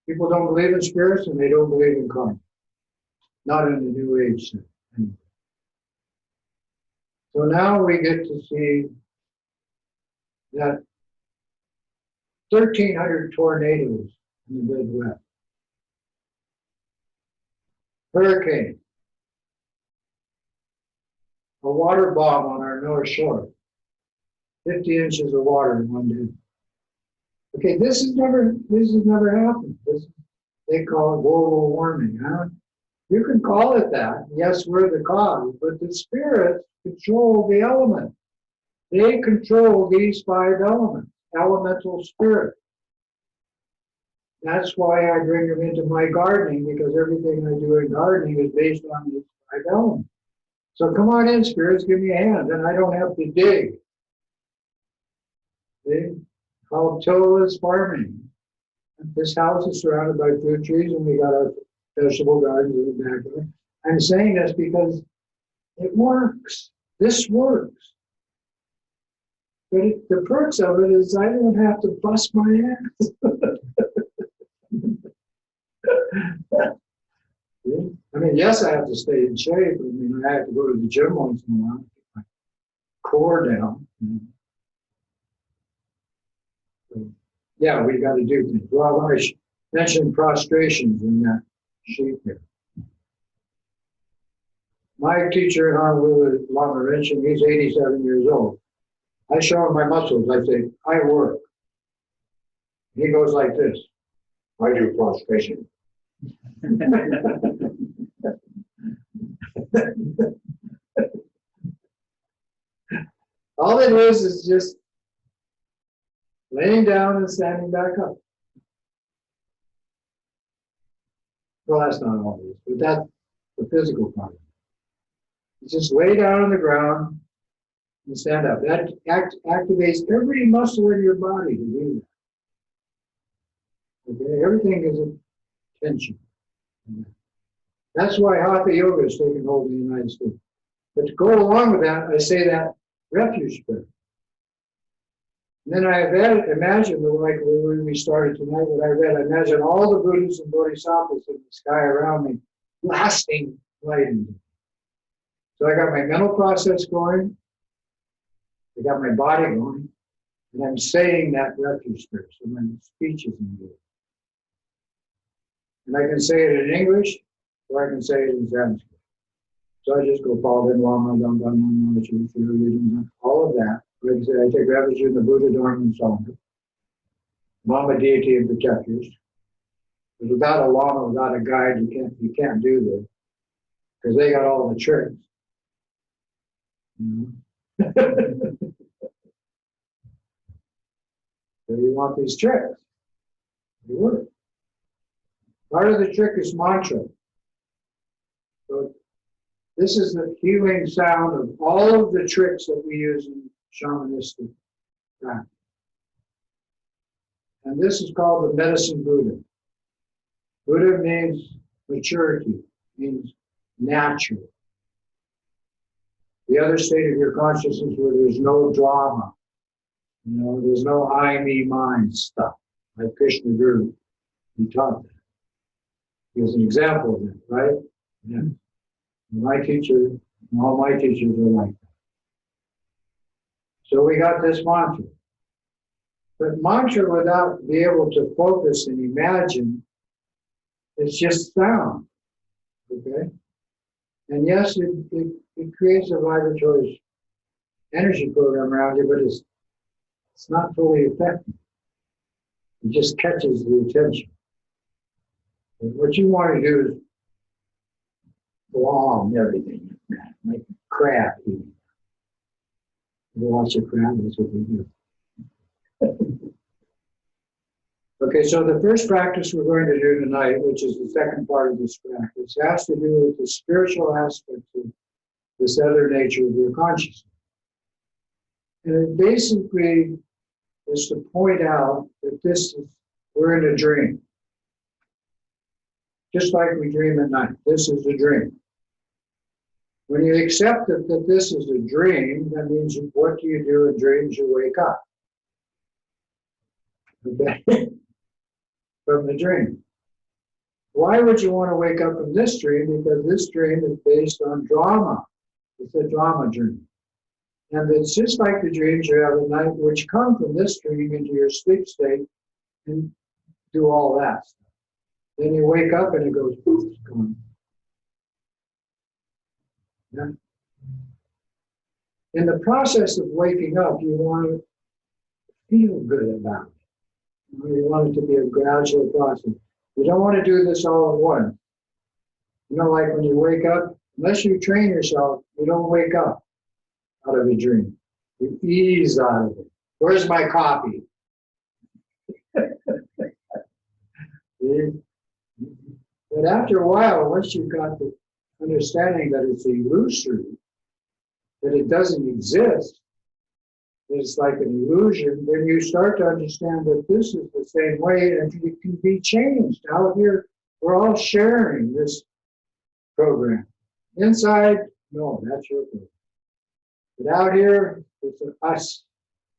Speaker 2: People don't believe in spirits and they don't believe in karma. Not in the New Age sense. Anyway. So now we get to see that 1,300 tornadoes in the Midwest. Hurricane. A water bomb on our North Shore. 50 inches of water in one day. Okay, this has never happened. They call it global warming, huh? You can call it that. Yes, we're the cause, but the spirits control the elements. They control these 5 elements, elemental spirits. That's why I bring them into my gardening, because everything I do in gardening is based on these 5 elements. So come on in, spirits, give me a hand, and I don't have to dig. See? Called tillless farming. This house is surrounded by fruit trees, and we got our vegetable gardens in the backyard. I'm saying this because it works. This works. But the perks of it is I don't have to bust my ass. I mean, yes, I have to stay in shape. I mean, I have to go to the gym once in a while to get my core down. So, yeah, we got to do things. Well, I mentioned prostrations in that sheet there. My teacher in Honolulu, Lama Rinchen, he's 87 years old. I show him my muscles. I say, I work. He goes like this. I do prostration. All it is just laying down and standing back up. Well, that's not all it is, but that's the physical part. You just lay down on the ground and stand up. That activates every muscle in your body to do that. Okay? Everything is attention. That's why Hatha Yoga is taking hold in the United States. But to go along with that, I say that refuge prayer. And then I imagine, like when we started tonight, what I read, I imagine all the Buddhas and Bodhisattvas in the sky around me, blasting light into me. So I got my mental process going, I got my body going, and I'm saying that refuge prayer, so my speech is engaged. And I can say it in English, or I can say it in Sanskrit. So I just go, all of that. Like I say, I take refuge in the Buddha, Dharma, and Sangha. Mama, deity and protectors. Because without a lama, without a guide, you can't do this. Because they got all the tricks. So you want these tricks. They work. Part of the trick is mantra. So this is the healing sound of all of the tricks that we use in shamanistic practice. And this is called the medicine Buddha. Buddha means maturity, means natural. The other state of your consciousness where there's no drama, there's no I, me, mine stuff, like Krishna Guru, he taught that. He was an example of that, right? Yeah. My teacher, and all my teachers are like that. So we got this mantra. But mantra without being able to focus and imagine, it's just sound, okay? And yes, it creates a vibratory energy program around you, but it's not fully effective. It just catches the attention. And what you want to do is glom everything, like crab eating. You watch a crab, that's what they do. Okay, so the first practice we're going to do tonight, which is the second part of this practice, has to do with the spiritual aspect of this other nature of your consciousness. And it basically is to point out that we're in a dream. Just like we dream at night, this is a dream. When you accept that this is a dream, that means what do you do in dreams? You wake up. Okay? From the dream. Why would you want to wake up from this dream? Because this dream is based on drama. It's a drama dream. And it's just like the dreams you have at night, which come from this dream into your sleep state and do all that stuff. Then you wake up and it goes, poof, it's gone. Yeah. In the process of waking up, you want to feel good about it. You want it to be a gradual process. You don't want to do this all at once. Like when you wake up, unless you train yourself, you don't wake up out of a dream. You ease out of it. Where's my coffee? But after a while, once you've got the understanding that it's illusory, that it doesn't exist, it's like an illusion, then you start to understand that this is the same way and it can be changed. Out here, we're all sharing this program. Inside, no, that's your program. But out here, it's an us.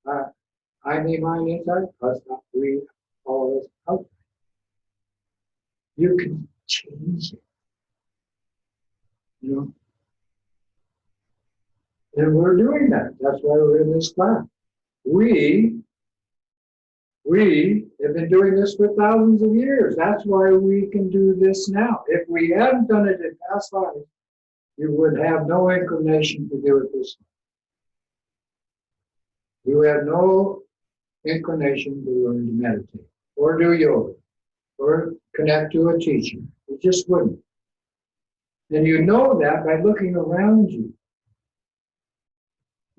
Speaker 2: I, me, mine, inside, us, not we, all of us outside. You can change it. And we're doing that. That's why we're in this class. We have been doing this for thousands of years. That's why we can do this now. If we hadn't done it in past lives, you would have no inclination to do it this way. You have no inclination to learn to meditate, or do yoga, or connect to a teacher. You just wouldn't. And you know that by looking around you.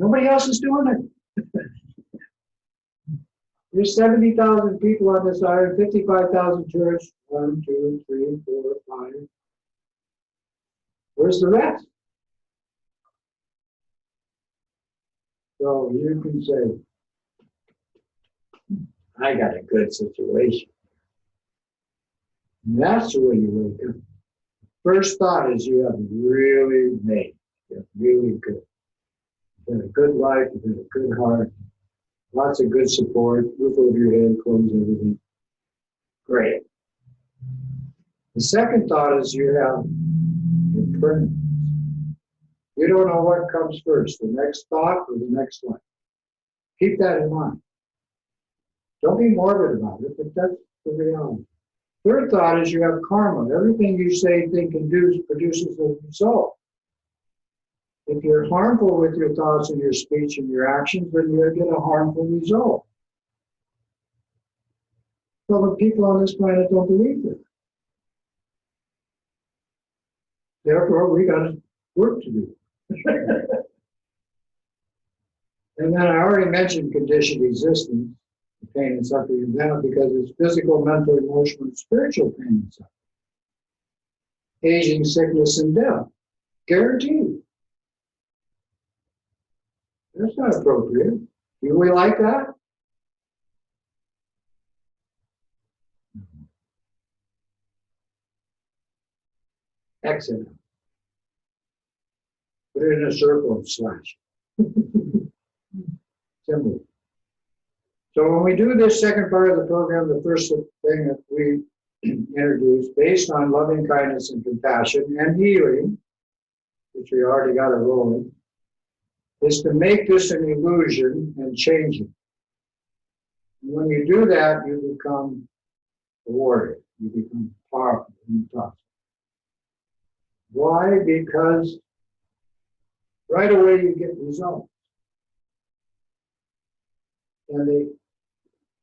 Speaker 2: Nobody else is doing it. There's 70,000 people on this island, 55,000 tourists. 1, 2, 3, 4, 5. Where's the rest? So you can say, I got a good situation. And that's the way you wake up. First thought is you have really made. You're really good. You've had a good life, you've had a good heart, lots of good support, roof over your head, clothes, everything. Great. The second thought is you have impermanence. You don't know what comes first, the next thought or the next life. Keep that in mind. Don't be morbid about it, but that's the reality. Third thought is you have karma. Everything you say, think, and do produces a result. If you're harmful with your thoughts and your speech and your actions, then you'll get a harmful result. Well, the people on this planet don't believe that. Therefore, we got work to do. And then I already mentioned conditioned existence, the pain and suffering of that, because it's physical, mental, emotional, and spiritual pain and suffering. Aging, sickness, and death. Guaranteed. That's not appropriate. Do we like that? Exit. Put it in a circle and slash. Simple. So when we do this second part of the program, the first thing that we introduce, based on loving kindness and compassion and healing, which we already got a rolling, is to make this an illusion and change it. And when you do that, you become a warrior. You become powerful and tough. Why? Because right away you get results. And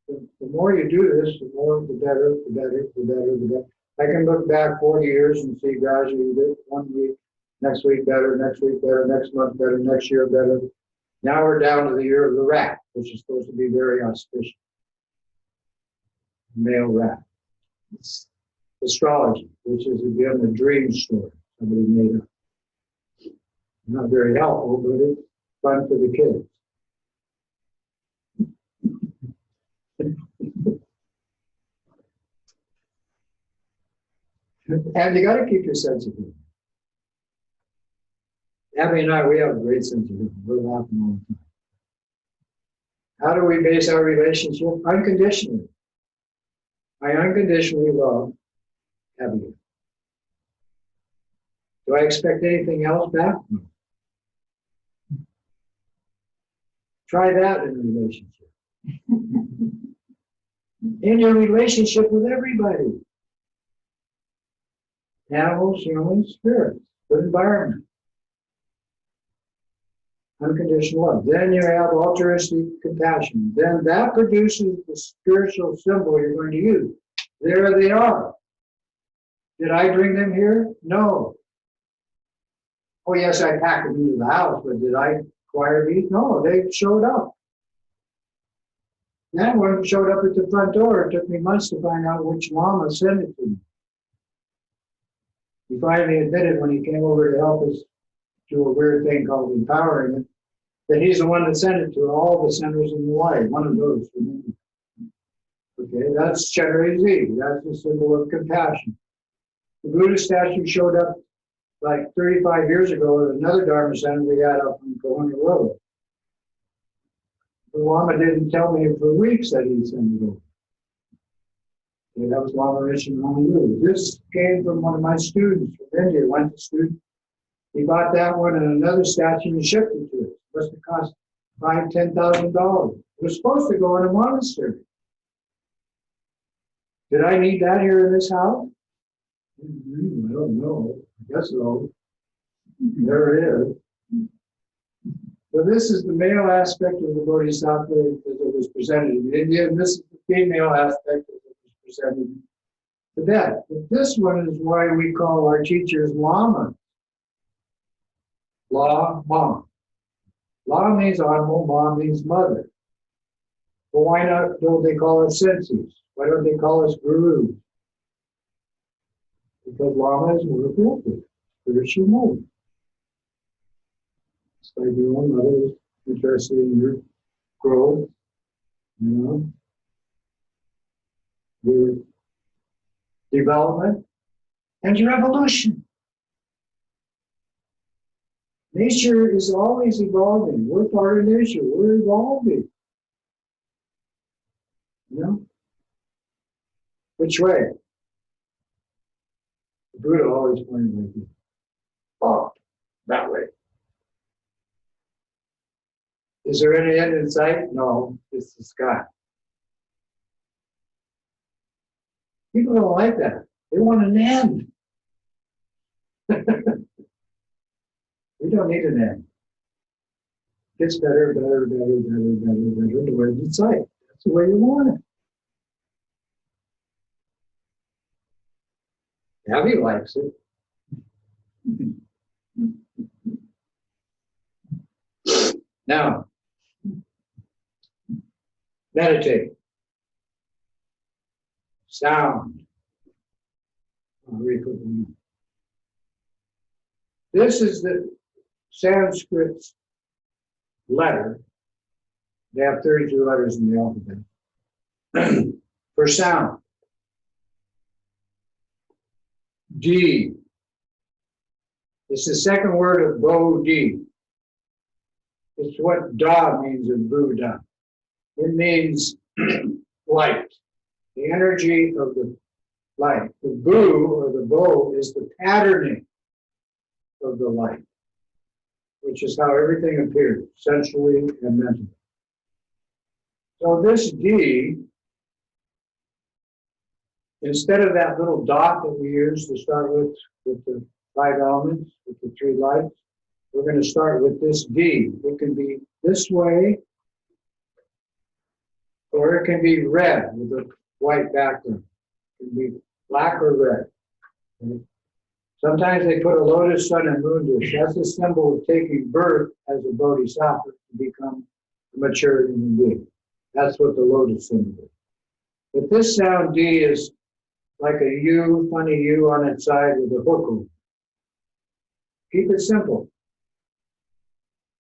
Speaker 2: the more you do this, the more, the better, the better, the better, the better. I can look back 40 years and see gradually that 1 week, next week better, next week better, next month better, next year better. Now we're down to the year of the rat, which is supposed to be very auspicious. Male rat. It's astrology, which is again a dream story somebody made up. Not very helpful, but it's fun for the kids. And you got to keep your sense of humor. Abby and I, we have a great sense of humor. We're laughing all the time. How do we base our relationship? Unconditionally. I unconditionally love Abby. Do I expect anything else back? No. Try that in a relationship. In your relationship with everybody. Animals, humans, spirits, good environment. Unconditional love. Then you have altruistic compassion. Then that produces the spiritual symbol you're going to use. There they are. Did I bring them here? No. Oh yes, I packed them into the house, but did I acquire these? No, they showed up. That one showed up at the front door. It took me months to find out which mama sent it to me. He finally admitted when he came over to help us do a weird thing called empowering it, that he's the one that sent it to all the centers in Hawaii, one of those for me. Okay, that's Cherry Z. That's the symbol of compassion. The Buddha statue showed up like 35 years ago at another Dharma center we had up on Kohana Road. The Lama didn't tell me for weeks that he sent it over. Okay, that was Lama Mission Honolulu. This came from one of my students from India, went to student. He bought that one and another statue and shipped it to us. It must have cost $5,000–$10,000. It was supposed to go in a monastery. Did I need that here in this house? I don't know. I guess so. There it is. So this is the male aspect of the Bodhisattva as it was presented in India, and this is the female aspect as it was presented in Tibet. But this one is why we call our teachers lamas. La, mama. La means animal, ma means mother. Well, why not? Don't they call us senses? Why don't they call us gurus? Because Lama is more appropriate, spiritual mother. It's like your own mother is interested in your growth, your development, and your evolution. Nature is always evolving. We're part of nature. We're evolving. Which way? The Buddha always pointed like this. Oh, that way. Is there any end in sight? No, it's the sky. People don't like that. They want an end. We don't need an end. It gets better, better, better, better, better, better. The way it's sight. That's the way you want it. Abby likes it. Now, meditate. Sound. This is the Sanskrit letter. They have 32 letters in the alphabet. For sound. D. It's the second word of Bodhi. It's what Da means in Buddha. It means light, the energy of the light. The Bu or the Bo is the patterning of the light, which is how everything appears, sensually and mentally. So this D, instead of that little dot that we use to start with the 5 elements, with the 3 lights, we're going to start with this D. It can be this way, or it can be red with a white background. It can be black or red. Okay? Sometimes they put a lotus, sun, and moon dish. That's a symbol of taking birth as a bodhisattva to become a mature human being. That's what the lotus symbol is. But this sound D is like a U, funny U on its side with a hook over it. Keep it simple.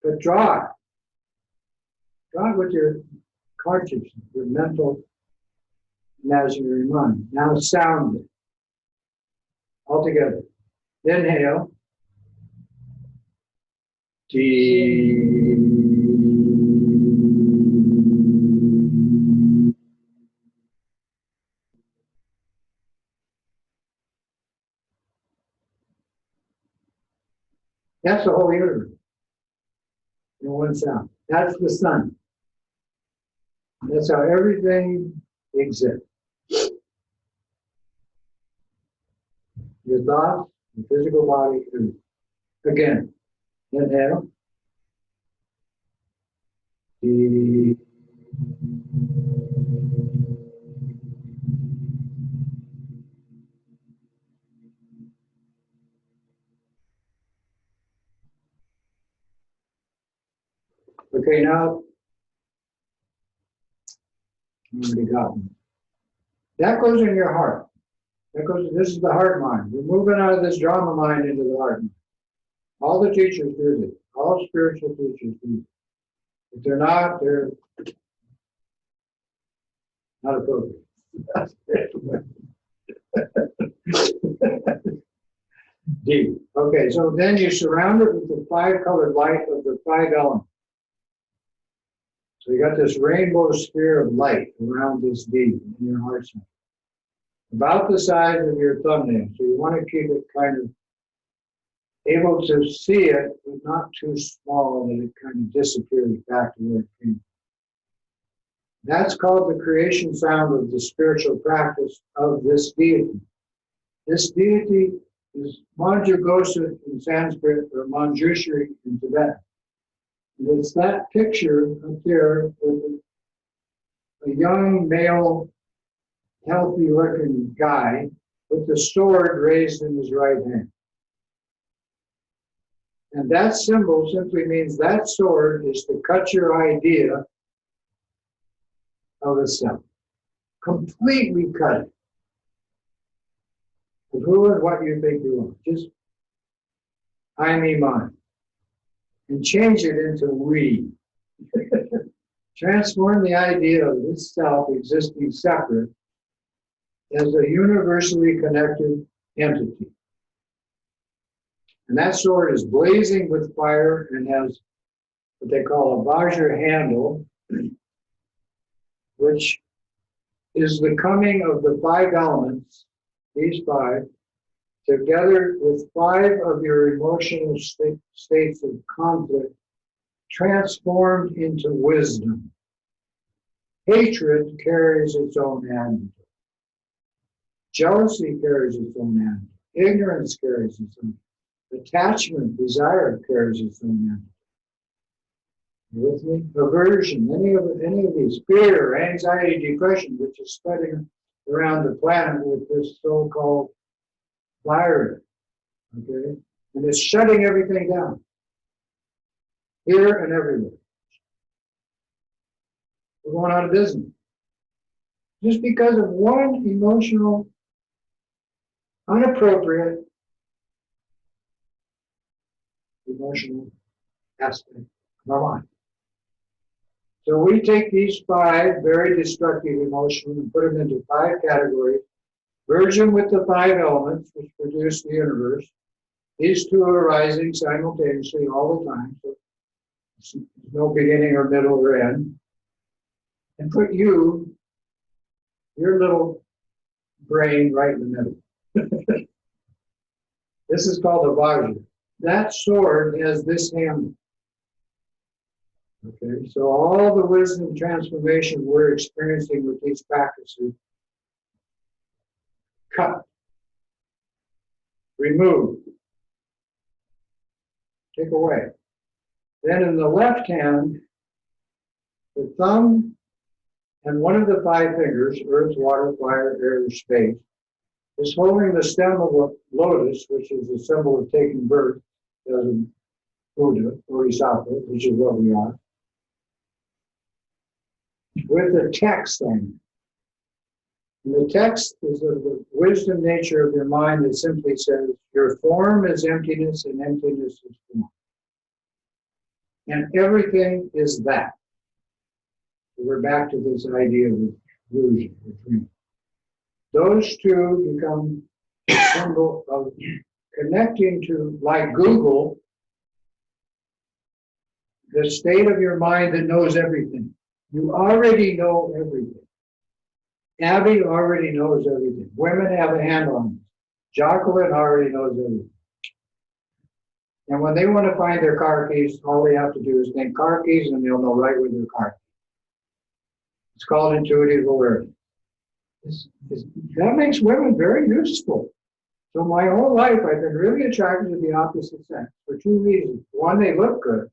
Speaker 2: But draw it. Draw it with your consciousness, your mental, imaginary mind. Now sound it. All together. Inhale. D. That's the whole universe in one sound. That's the sun. That's how everything exists. Your thoughts, your physical body, and again, inhale. Deep. Okay, now, that goes in your heart. This is the heart mind. We're moving out of this drama mind into the heart mind. All the teachers do this. All spiritual teachers do this. If they're not, they're not appropriate. D. Okay, so then you surround it with the 5-colored light of the 5 elements. So you got this rainbow sphere of light around this D in your heart center. About the size of your thumbnail. So you want to keep it kind of able to see it, but not too small that it kind of disappears back to where it came. That's called the creation sound of the spiritual practice of this deity. This deity is Manjushri in Sanskrit or Manjushri in Tibet. And it's that picture up there with a young male, healthy looking guy with the sword raised in his right hand. And that symbol simply means that sword is to cut your idea of a self. Completely cut it. Of who and what you think you are. Just I, me, mine. And change it into we. Transform the idea of this self existing separate as a universally connected entity. And that sword is blazing with fire and has what they call a Vajra handle, which is the coming of the 5 elements, these 5, together with 5 of your emotional states of conflict, transformed into wisdom. Hatred carries its own antidote. Jealousy carries its own antidote. Ignorance carries its own. Attachment, desire carries its own antidote. You with me? Aversion, any of these, fear, anxiety, depression, which is spreading around the planet with this so-called virus. Okay? And it's shutting everything down. Here and everywhere. We're going out of business. Just because of one emotional, inappropriate emotional aspect of our mind. So we take these 5 very destructive emotions and put them into 5 categories, merge them with the 5 elements which produce the universe. These 2 are arising simultaneously all the time, so there's no beginning or middle or end. And put your little brain right in the middle. This is called a Vajra. That sword has this handle. Okay, so all the wisdom transformation we're experiencing with these practices, cut, remove, take away. Then in the left hand, the thumb and one of the 5 fingers, earth, water, fire, air, space, is holding the stem of a lotus, which is a symbol of taking birth, as in Buddha, Bodhisattva, which is what we are, with a text on it. And the text is of the wisdom nature of your mind that simply says, your form is emptiness and emptiness is form. And everything is that. So we're back to this idea of illusion, or dream. Those 2 become a symbol of connecting to, like Google, the state of your mind that knows everything. You already know everything. Abby already knows everything. Women have a handle on it. Jacqueline already knows everything. And when they want to find their car keys, all they have to do is think car keys and they'll know right where their car keys. It's called intuitive awareness. That makes women very useful. So my whole life, I've been really attracted to the opposite sex for 2 reasons. 1, they look good.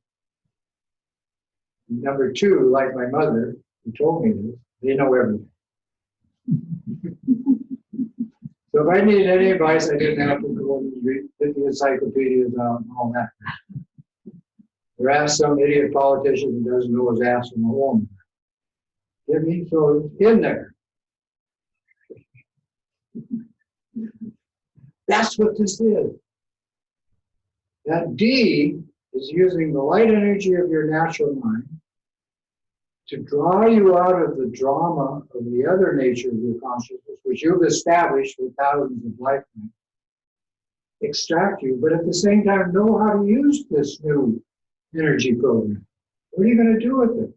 Speaker 2: Number 2, like my mother, who told me this, they know everything. So if I needed any advice, I didn't have to go and read the encyclopedias and all that. Or ask some idiot politician who doesn't know his ass from a hole. Get me? So it's in there. That's what this is. That D is using the light energy of your natural mind to draw you out of the drama of the other nature of your consciousness, which you've established for thousands of lifetimes, extract you, but at the same time know how to use this new energy program. What are you going to do with it?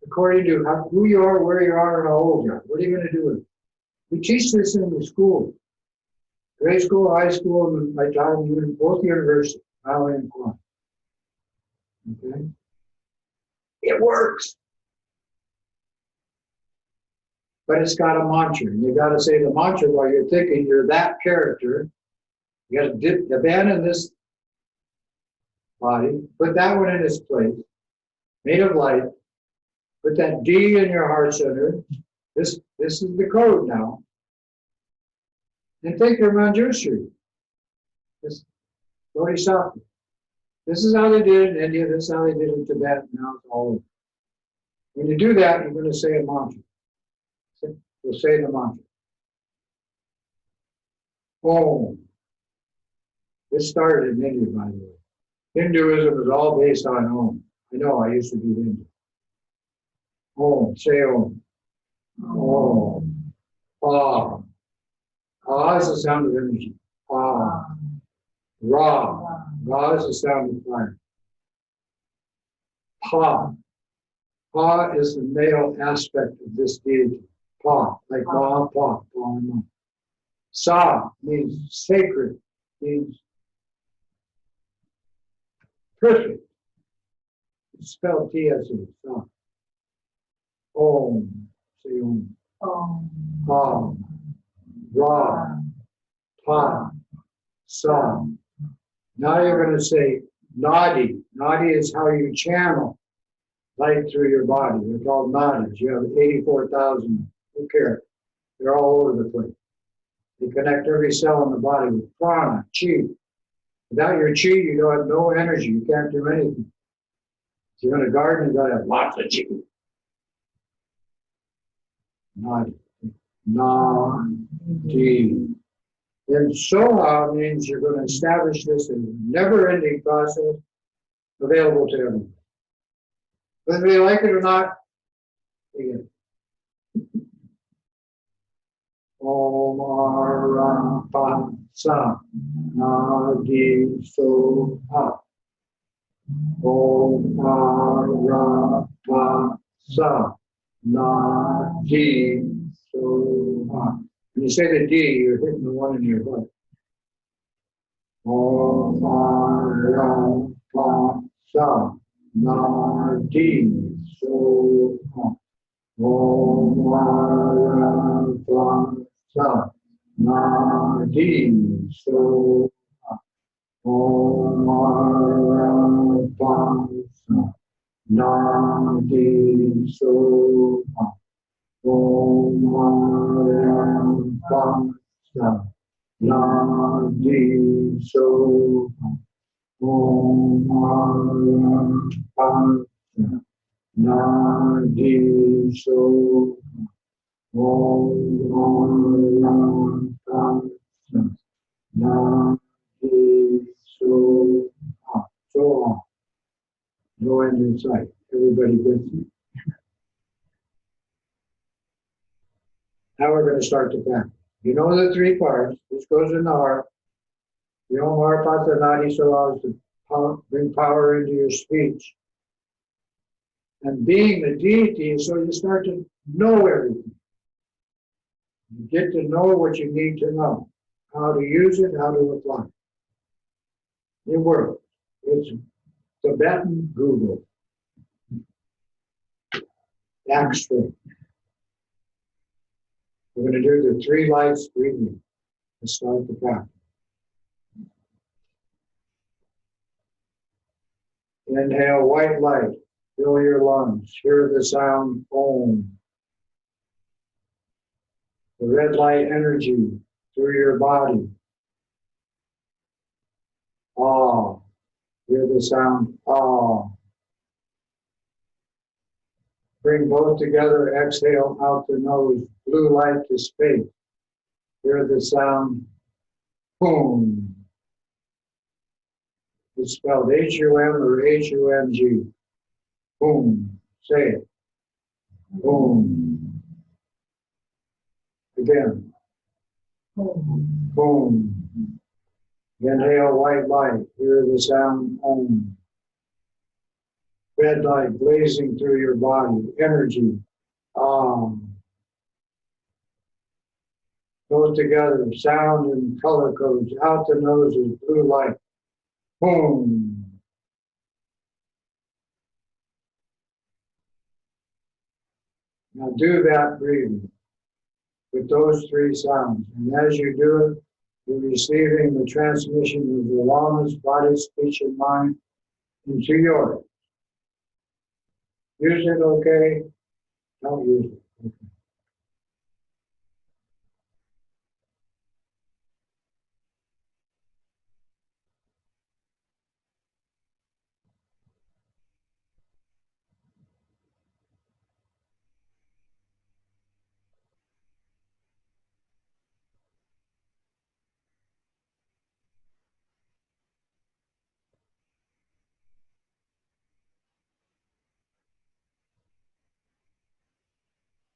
Speaker 2: According to who you are, where you are, and how old you are. What are you going to do with it? We teach this in the school. Grade school, high school, and my child, both universities, Valley and Quad. Okay? It works. But it's got a mantra. And you got to say the mantra while you're thinking you're that character. You got to abandon this body, put that one in its place, made of light, put that D in your heart center. This is the code now. And take your Manjushri, this Bodhisattva. This is how they did it in India. This is how they did it in Tibet. Now it's all over. When you do that, you're going to say a mantra. We'll say the mantra. Om. This started in India, by the way. Hinduism is all based on Om. I know, I used to be Hindu. Om. Say Om. Om. Ah. Ah is the sound of energy. Ah. Ra. Ra is the sound of fire. Pa. Pa is the male aspect of this deity. Pa, like Ma, Pa, Pa, and Ma. Sa means sacred, means perfect. It's spelled T-S-A, Sa. Om, say Om. Pa, Ra, Pa, Sa. Now you're going to say Nadi. Nadi is how you channel light through your body. They're called nadis. You have 84,000. Who cares? They're all over the place. They connect every cell in the body with prana, chi. Without your chi, you don't have no energy. You can't do anything. If you're in a garden, you gotta have lots of chi. Nadi. Nadi. Then soha means you're going to establish this in a never-ending process available to everyone. Whether they like it or not, they get it. Om Arapa Sa Nadi Soha. Om Arapa Sa Nadi Soha. When you say the D, you're hitting the one in your butt. Om Arapa Sa Nadi Soha. Om Arapa Sa Nadi Soha. Om Arapa Sa Nadi Soha. Om Arapa Sa Nadi Soha. Om Arapa Sa Nadi Soha. Om Arapa Sa Nadi Soha. So on. No end in sight. Everybody gets it. Now we're going to start the practice. You know the three parts. This goes in the heart. The Om Arapata Nadi Soha is to bring power into your speech. And being the deity, so you start to know everything. You get to know what you need to know. How to use it, how to apply it. It works. It's Tibetan Google. Back straight. We're going to do the three lights breathing. Let's start the practice. Inhale, white light. Fill your lungs. Hear the sound Om. The red light energy through your body. Ah. Hear the sound Ah. Bring both together. Exhale out the nose. Blue light to space. Hear the sound Boom. It's spelled H-U-M or H-U-M-G. Boom. Say it. Boom. Again. Boom. Inhale white light. Hear the sound Om. Red light blazing through your body. Energy. Both together. Sound and color codes. Out the nose is blue light. Boom. Now do that breathing with those three sounds. And as you do it, you're receiving the transmission of the Lama's body, speech, and mind into yours. Use it, okay? Don't use it. Okay.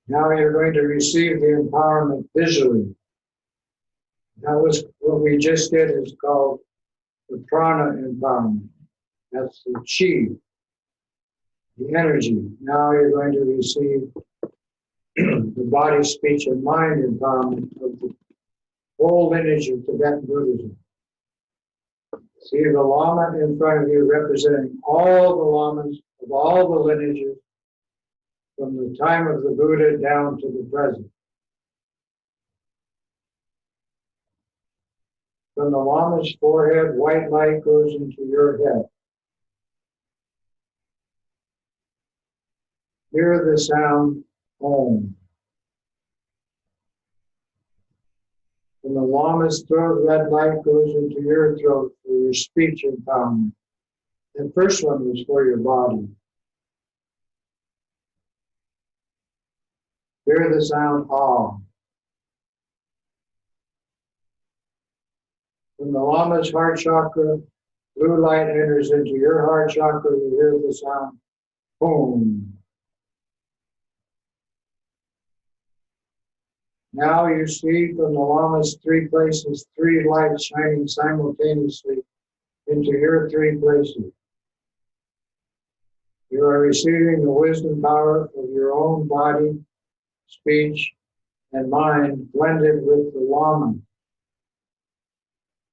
Speaker 2: Now you're going to receive the empowerment visually. That was what we just did, is called the prana empowerment. That's the chi, the energy. Now you're going to receive the body, speech, and mind empowerment of the whole lineage of Tibetan Buddhism. See the Lama in front of you representing all the Lamas of all the lineages from the time of the Buddha down to the present. From the Lama's forehead, white light goes into your head. Hear the sound Om. From the Lama's throat, red light goes into your throat for your speech empowerment. The first one was for your body. Hear the sound Ah. From the Lama's heart chakra, blue light enters into your heart chakra. You hear the sound Boom. Now you see from the Lama's three places, three lights shining simultaneously into your three places. You are receiving the wisdom power of your own body, speech, and mind blended with the Lama,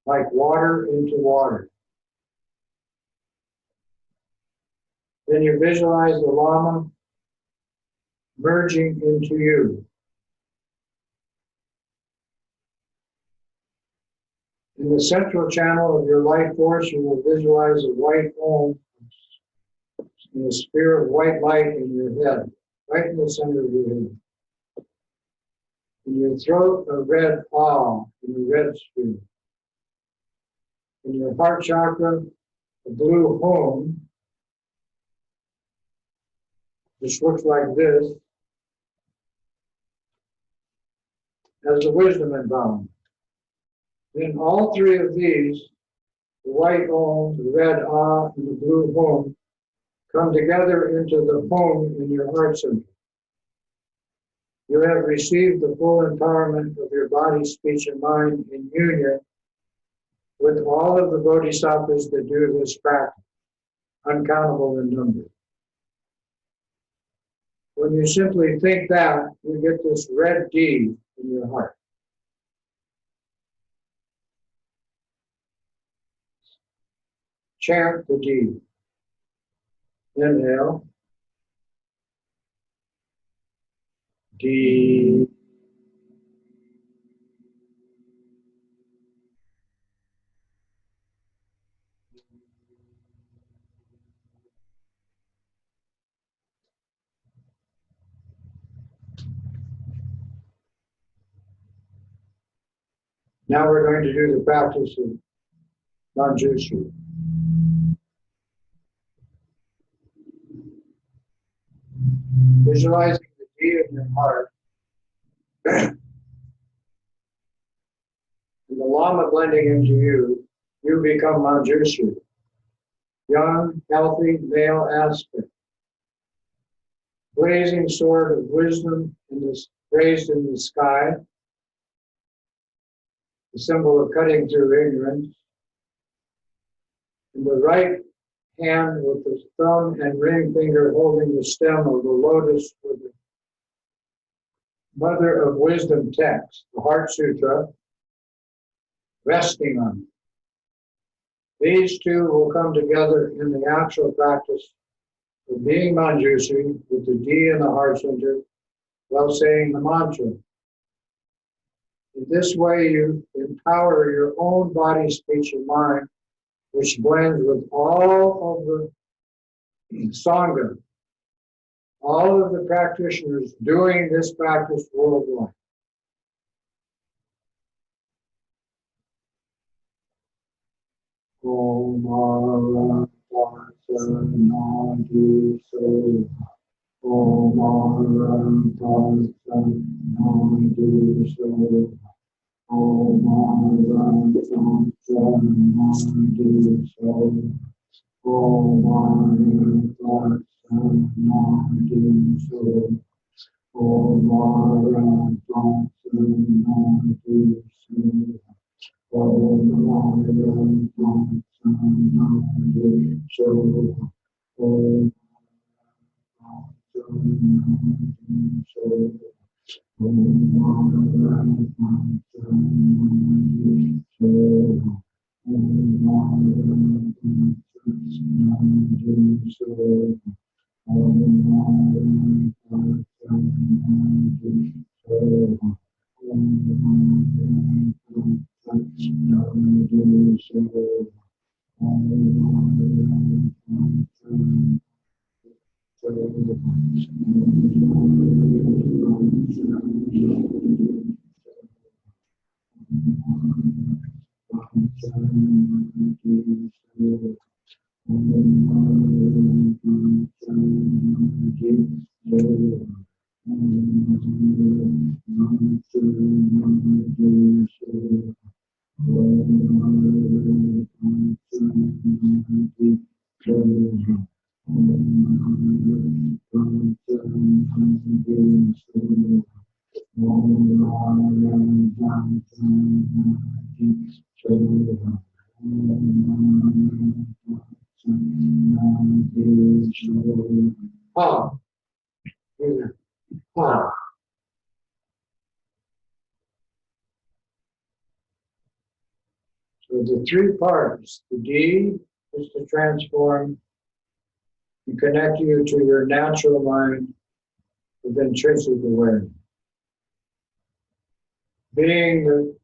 Speaker 2: like water into water. Then you visualize the Lama merging into you. In the central channel of your life force, you will visualize a white Om in a sphere of white light in your head, right in the center of your head. In your throat, a red Ah in the red sphere. In your heart chakra, a blue Hum, which looks like this, as the wisdom empowerment. Then all three of these, the white Om, the red Ah, and the blue Hum, come together into the Hum in your heart center. You have received the full empowerment of your body, speech, and mind in union with all of the bodhisattvas that do this practice, uncountable in number. When you simply think that, you get this red D in your heart. Chant the D. Inhale. D. Now we're going to do the practice of Manjushri. Visualizing the D in your heart, and the Lama blending into you, you become Manjushri. Young, healthy, male aspect. Blazing sword of wisdom raised in the sky, the symbol of cutting through ignorance. In the right hand with the thumb and ring finger holding the stem of the lotus with the Mother of Wisdom text, the Heart Sutra, resting on it. These two will come together in the actual practice of being Manjushri with the D in the heart center while saying the mantra. In this way, you empower your own body, speech, and mind, which blends with all of the Sangha, all of the practitioners doing this practice worldwide. Om Nadi So. Om Nadi So. Om Nadi So. Om Nadi So. Ah, ah. So the three parts, the D is to transform and connect you to your natural mind with intrinsic awareness. Being the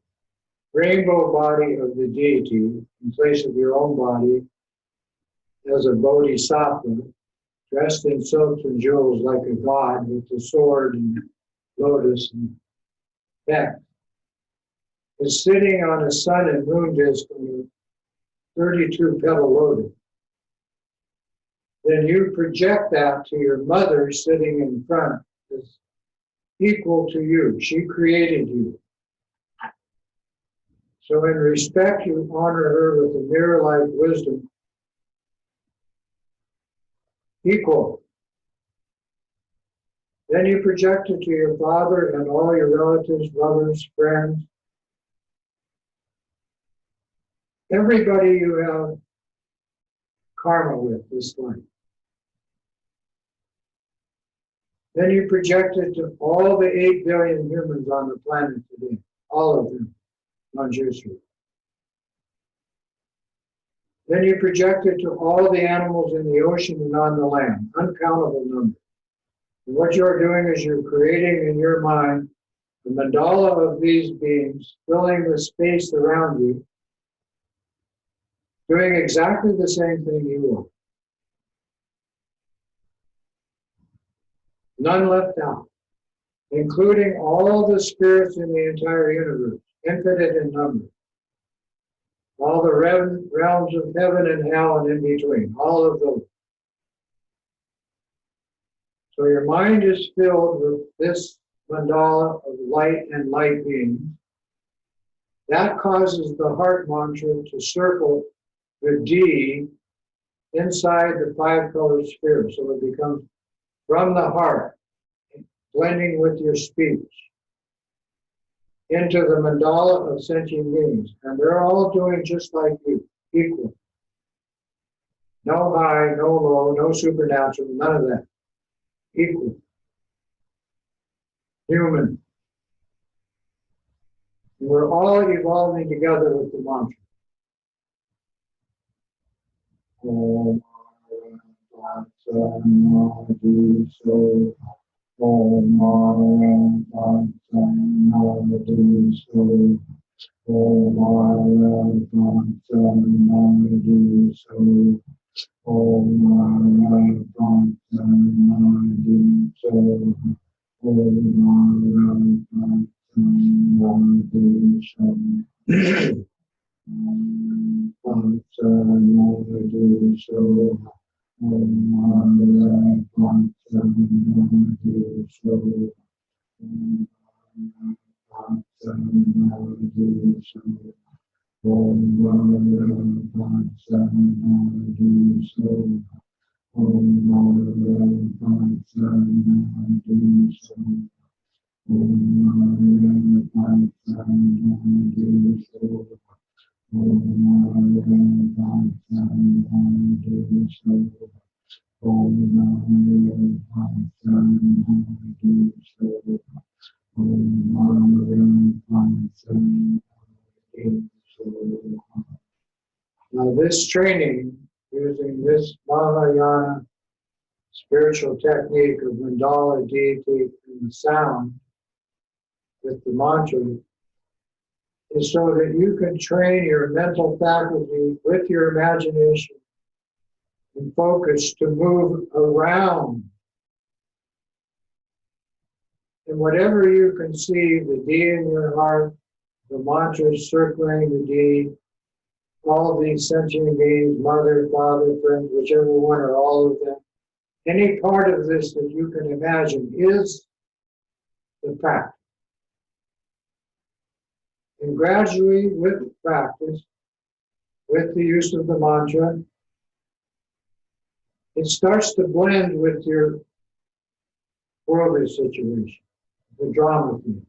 Speaker 2: rainbow body of the deity in place of your own body as a bodhisattva, dressed in silks and jewels like a god with the sword and lotus and neck, is sitting on a sun and moon disk on a 32-petal lotus. Then you project that to your mother sitting in front as equal to you. She created you. So in respect, you honor her with a mirror-like wisdom, equal. Then you project it to your father and all your relatives, brothers, friends, everybody you have karma with this life. Then you project it to all the 8 billion humans on the planet today, all of them, Manjushri. Then you project it to all the animals in the ocean and on the land, uncountable numbers. And what you're doing is you're creating in your mind the mandala of these beings, filling the space around you, doing exactly the same thing you are. None left out, including all the spirits in the entire universe, infinite in number. All the realms of heaven and hell and in between, all of those. So your mind is filled with this mandala of light and light beings. That causes the heart mantra to circle the D inside the 5-color sphere. So it becomes from the heart, blending with your speech, into the mandala of sentient beings. And they're all doing just like you, equal. No high, no low, no supernatural, none of that. Equal. Human. And we're all evolving together with the mantra. Om Now, this training using this Mahayana spiritual technique of mandala, deity, and the sound with the mantra is so that you can train your mental faculty with your imagination and focus to move around. And whatever you can see, the D in your heart, the mantra circling the D, all these sentient beings, mother, father, friend, whichever one or all of them, any part of this that you can imagine is the practice. And gradually, with practice, with the use of the mantra, it starts to blend with your worldly situation, the drama theme.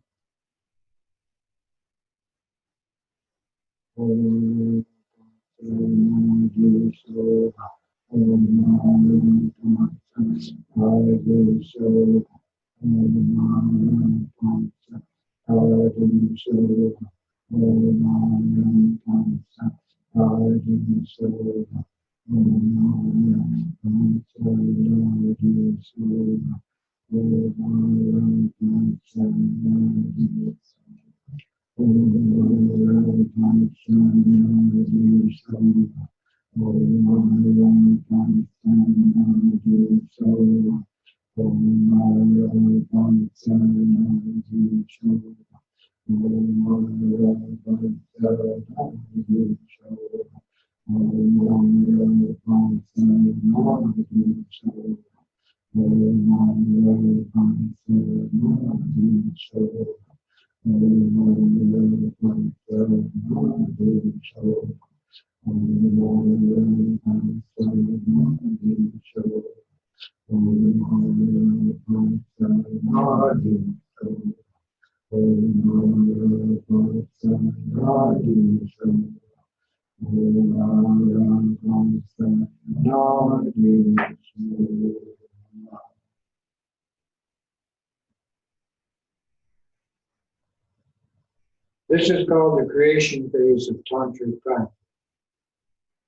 Speaker 2: This is called the creation phase of tantric practice.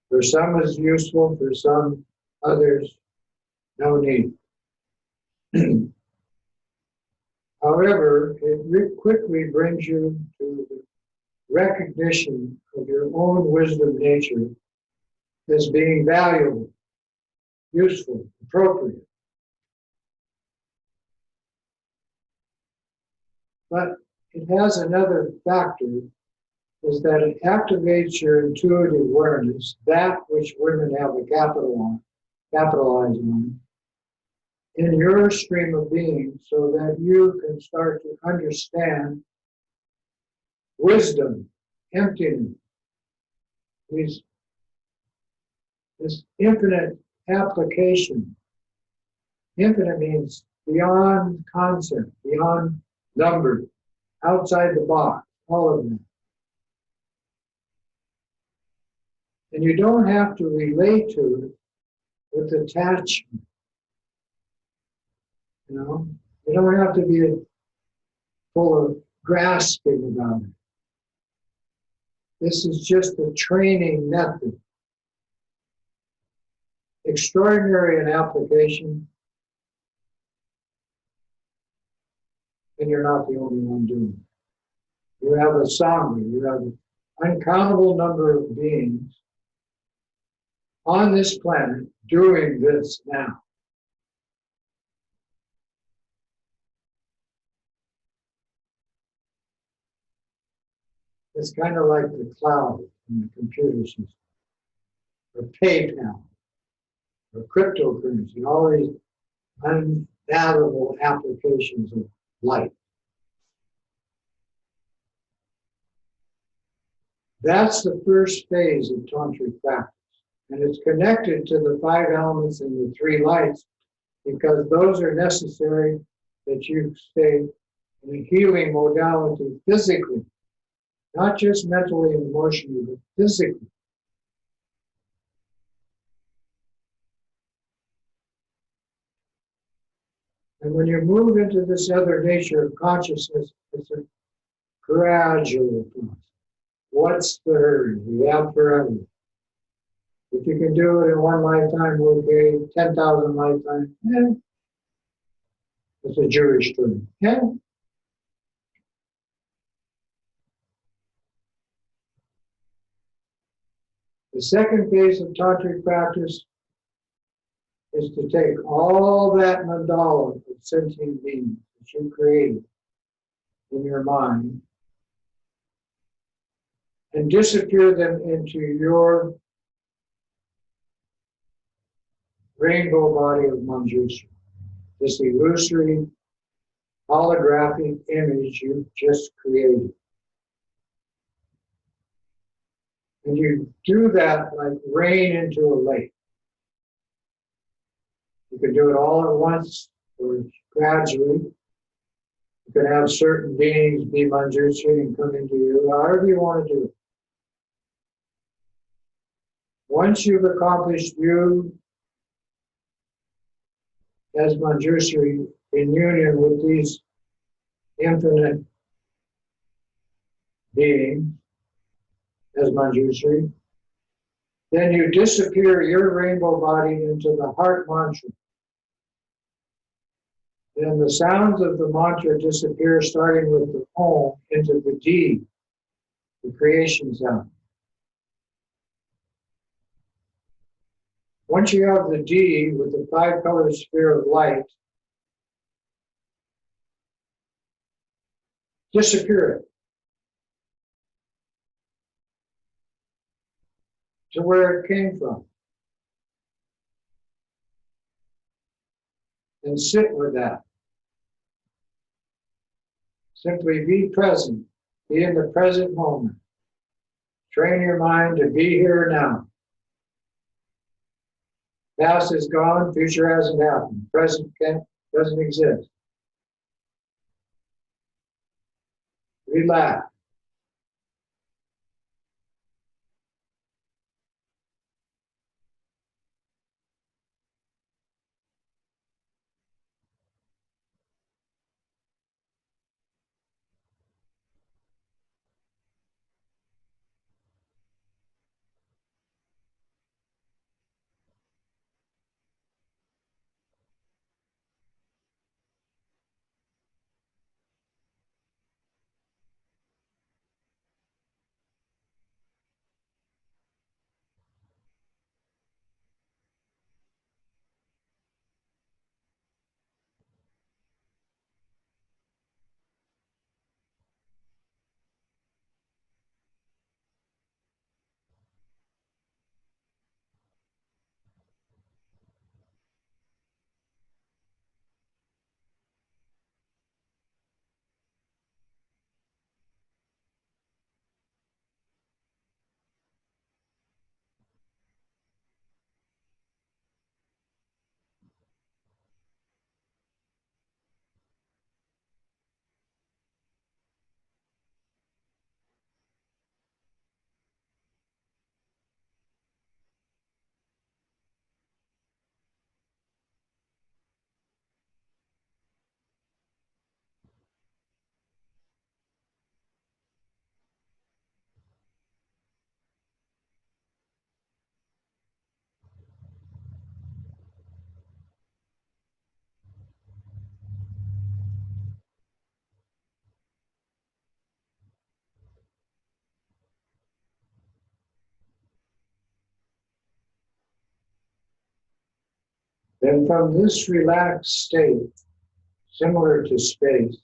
Speaker 2: For some it's useful, for some others, no need. However, it quickly brings you to the recognition of your own wisdom nature as being valuable, useful, appropriate. But it has another factor, is that it activates your intuitive awareness, that which women have a capitalize on, in your stream of being, so that you can start to understand wisdom, emptiness, this infinite application. Infinite means beyond concept, beyond number, outside the box, all of them. And you don't have to relate to it with attachment. You know, you don't have to be full of grasping about it. This is just a training method. Extraordinary in application, and you're not the only one doing it. You have a sangha, you have an uncountable number of beings on this planet doing this now. It's kind of like the cloud in the computer system, or PayPal, or cryptocurrency, all these unfathomable applications of life. That's the first phase of tantric practice. And it's connected to the 5 elements and the 3 lights because those are necessary that you stay in a healing modality physically, not just mentally and emotionally, but physically. And when you move into this other nature of consciousness, it's a gradual process. What's the hurry? We have forever. If you can do it in 1 lifetime, okay, 10,000 lifetimes, yeah. It's a Jewish term. Yeah. The second phase of tantric practice is to take all that mandala of sentient beings that you created in your mind and disappear them into your rainbow body of Manjushri, this illusory holographic image you just created. And you do that like rain into a lake. You can do it all at once or gradually. You can have certain beings be Manjushri and come into you, however you want to do it. Once you've accomplished you as Manjushri in union with these infinite beings as Manjushri, then you disappear your rainbow body into the heart mantra. Then the sounds of the mantra disappear starting with the Om into the D, the creation sound. Once you have the D with the 5-color sphere of light, disappear it to where it came from. And sit with that. Simply be present. Be in the present moment. Train your mind to be here now. Past is gone, future hasn't happened. Present doesn't exist. Relax. Then from this relaxed state, similar to space,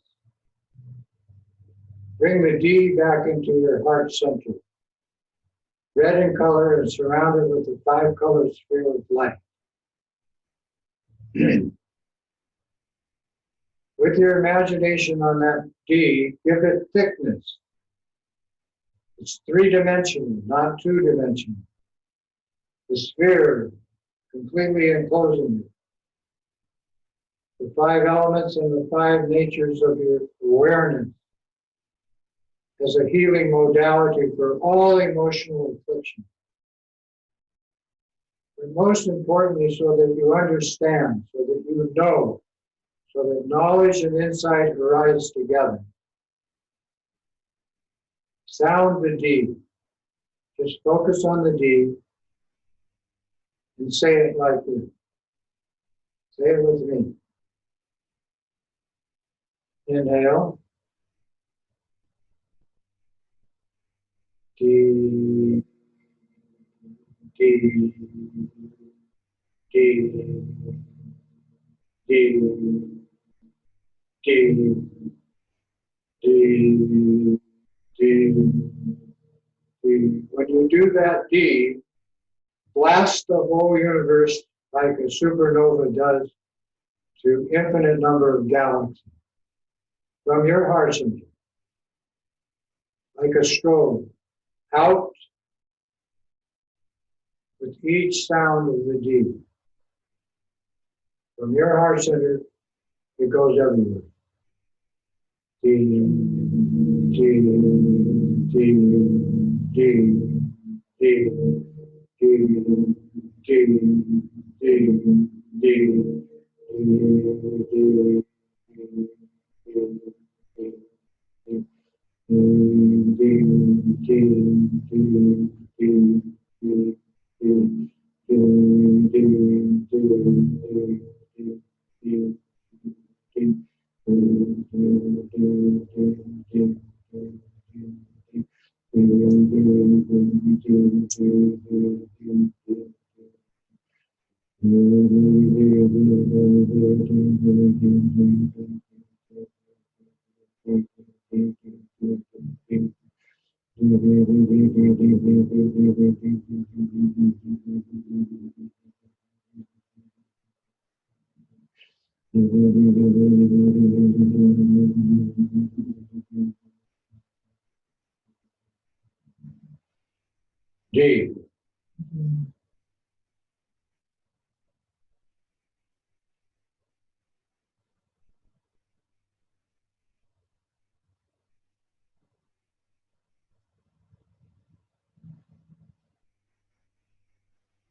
Speaker 2: bring the D back into your heart center. Red in color and surrounded with the 5-color sphere of light. With your imagination on that D, give it thickness. It's 3-dimensional, not 2-dimensional. the sphere completely enclosing you. The 5 elements and the 5 natures of your awareness as a healing modality for all emotional affliction. But most importantly, so that you understand, so that you know, so that knowledge and insight arise together. Sound the D. Just focus on the D and say it like this. Say it with me. Inhale. D, D, D, D, D, D, D, D. When you do that D, blast the whole universe like a supernova does to infinite number of galaxies from your heart center, like a strobe, out with each sound of the D. From your heart center, it goes everywhere. D, D, D, D, D, D, D, D, D.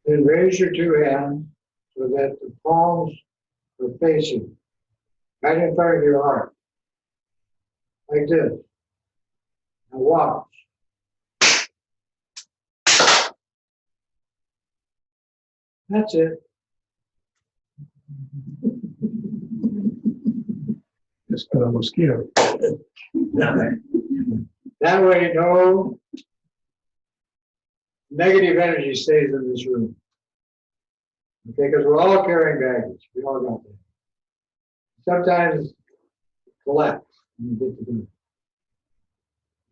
Speaker 2: Then raise your 2 hands so that the palms are facing right in front of your heart, like this. Now watch. That's it.
Speaker 1: Just got a mosquito.
Speaker 2: That way, no negative energy stays in this room. Okay, because we're all carrying baggage. We all got that. Sometimes it collects when you get to do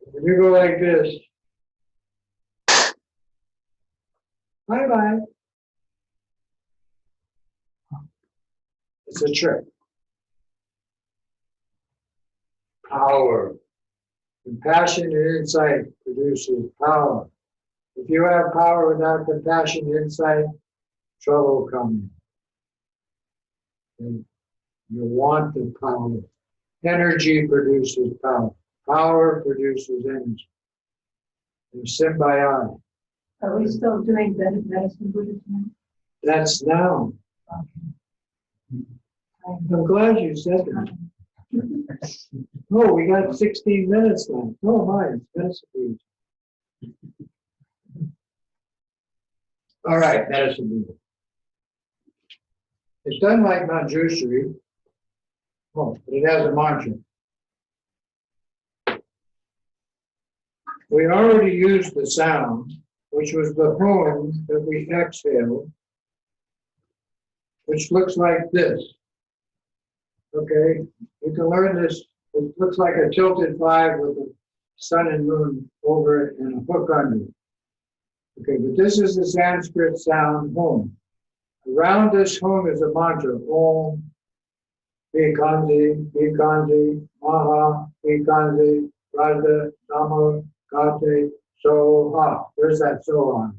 Speaker 2: it. When you go like this, bye-bye. It's a trick. Power. Compassion and insight produces power. If you have power without compassion and insight, trouble comes. And you want the power. Energy produces power. Power produces energy. They're symbiotic.
Speaker 3: Are we still doing medicine Buddhism?
Speaker 2: That's now.
Speaker 3: Okay.
Speaker 2: I'm glad you said that. Oh, we got 16 minutes left. Oh my, it's medicine Buddhism. All right, medicine Buddhism. It's done like Manjushri. Oh, but it has a mantra. We already used the sound, which was the hum that we exhaled, which looks like this. Okay, you can learn this. It looks like a tilted 5 with the sun and moon over it and a hook under it. Okay, but this is the Sanskrit sound hum. Around this hum is a mantra. Om, Vikansi, Vikansi, Maha, Vikansi, Radha, Nama, Kate, Soha. There's that Soha.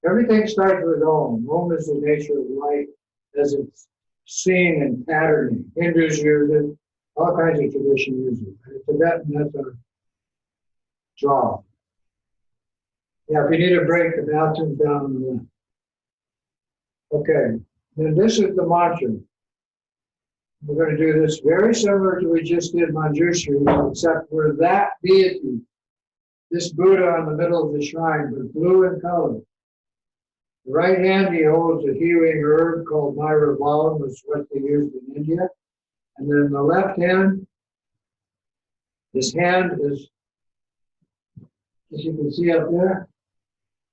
Speaker 2: Everything starts with Om. Om is the nature of light as it's seen in patterning. Hindus use it, all kinds of traditions use it. In Tibetan, that's a draw. Yeah, if you need a break, the bathroom's down on the left. Okay, then this is the mantra. We're going to do this very similar to we just did Manjushri, except for that deity, this Buddha on the middle of the shrine, was blue in color. The right hand, he holds a healing herb called Myraval, which is what they used in India. And then the left hand, his hand is, as you can see up there,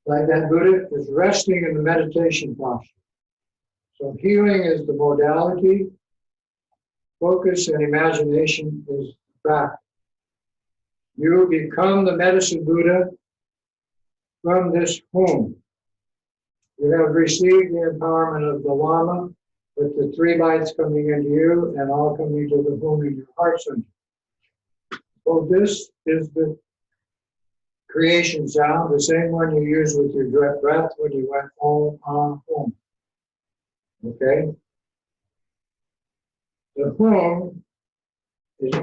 Speaker 2: like that Buddha, is resting in the meditation posture. So healing is the modality, focus and imagination is practice. You become the medicine Buddha from this home. You have received the empowerment of the Lama with the three lights coming into you and all coming to the home in your heart center. So this is the creation sound, the same one you use with your breath when you went home on home. Okay? The home is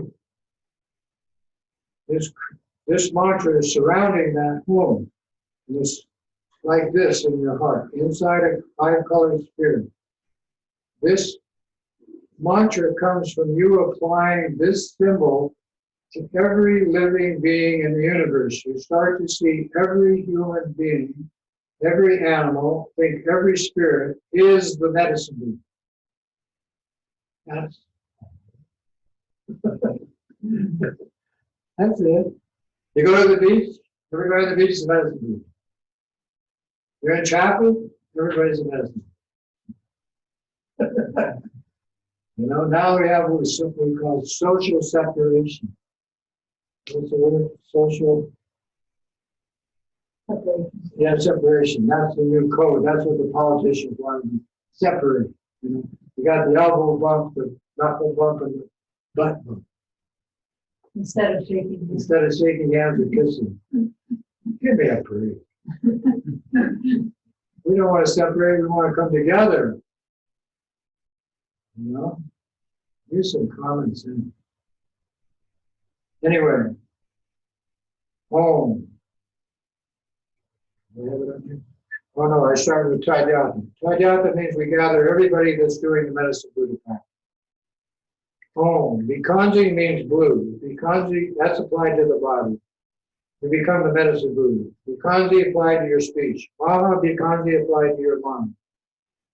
Speaker 2: this mantra is surrounding that home. This like this in your heart, inside a five-colored spirit. This mantra comes from you applying this symbol to every living being in the universe. You start to see every human being, every animal, think every spirit is the medicine being. That's it. You go to the beach, everybody on the beach is a medicine being. You're in chapel, everybody's a medicine. Now we have what we call social separation. What's the word? Social?
Speaker 3: Separation.
Speaker 2: Yeah, separation. That's the new code. That's what the politicians want to separate. You got the elbow bump, the knuckle bump, and the butt bump.
Speaker 3: Instead of shaking hands.
Speaker 2: Instead of shaking hands or kissing. Give me a break. We don't want to separate, we want to come together. Use some common sense. Anyway, home. Do I have it up here? Oh no, I started with Tadyata. Tadyata means we gather everybody that's doing the medicine Buddha practice. Home. Bikanji means blue. Bikanji, that's applied to the body. You become the medicine Buddha. Bikanji applied to your speech. Maha Bikanji applied to your mind.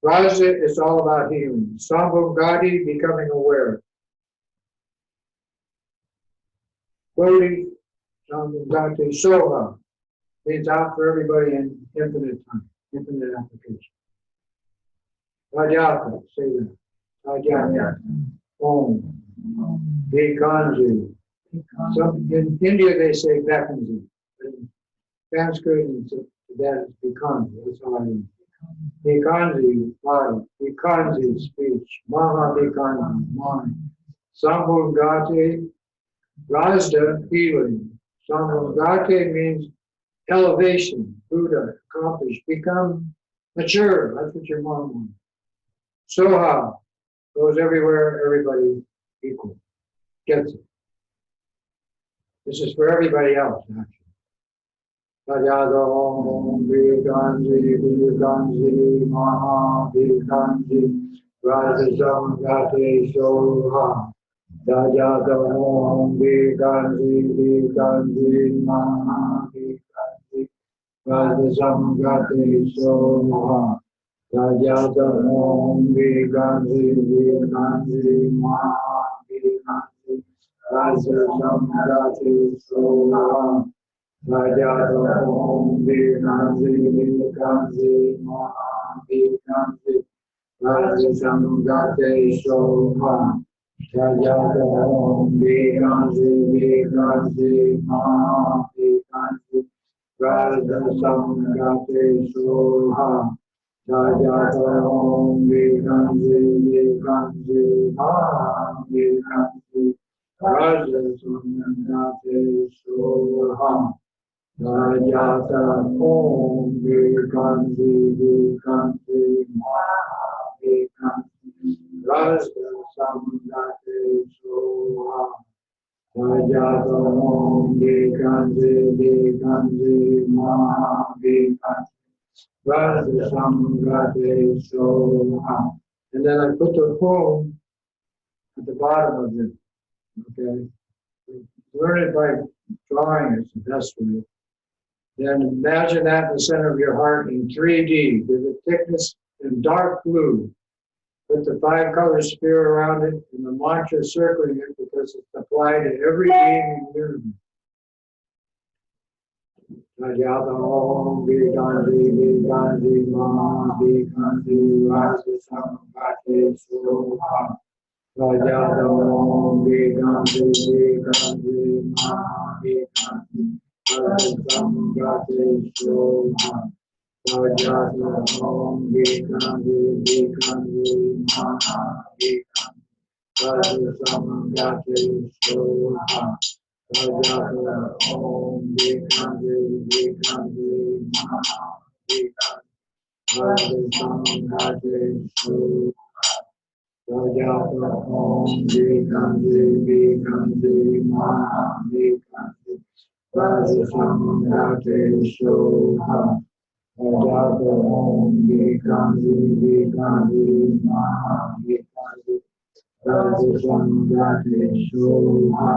Speaker 2: Raja is all about healing. Sambhogati, becoming aware. Bodhi, Sambhogati, Soha, means out for everybody in infinite time, infinite application. Tadyata, say that. Tadyata. Om. Bikanji. In India, they say Bekanji. In Sanskrit and Tibet, it's Bikanji. That's how I know. Bikanji, body. Bikanji, speech. Maha Bikanji, mind. Sambhogati, Rajda, healing. Sambhogati means elevation, Buddha, accomplished, become mature. That's what your mom wants. Soha, goes everywhere, everybody equal. Gets it. This is for everybody else, actually. Tadyata Om Bikanji, Bikanji, Maha Bikanji, Rajasam Gate Soha. Tadyata Om Bikanji, Bikanji, Maha Bikanji, Rajasam Gate Soha. Tadyata Om Bikanji, Bikanji, Maha Bikanji, Rajasam Gate Soha. Tadyata Om Bikanji, Bikanji, Maha Bikanji, Rajasam Gate Soha. Tadyata Om Bikanji, Bikanji, Maha Bikanji, Rajasam Gate Soha. Tadyata Om Bikanji, Bikanji, Maha Bikanji, Rajasam Gate Soha. Rajata Om Vikanti Vikanti Maha Vikanti Rasa Samgate Soha Rajata Om Vikanti Vikanti Maha Vikanti Rasa Samgate Soha. And then I put the poem at the bottom of it. Okay? Learn it by drawing, it's the best way. Then imagine that in the center of your heart in 3D, with the thickness in dark blue. Put the 5-color sphere around it and the mantra circling it because it's applied to every being in the universe. Rajata Om Vikanti Vikanti Maha Vikanti Rasa Samgate Soha Rajata Om Vikanti Vikanti Maha Vikanti Rasa Samgate Soha Rajata Om Vikanti Vikanti Maha Vikanti Rasa Samgate Soha Rajata Om Vikanti Vikanti Maha Vikanti Rasa Samgate Soha Rajata Om Vikanti Vikanti Maha Vikanti Rasa Samgate Soha Rajata Om Vikanti Vikanti Maha Vikanti Rasa Samgate Soha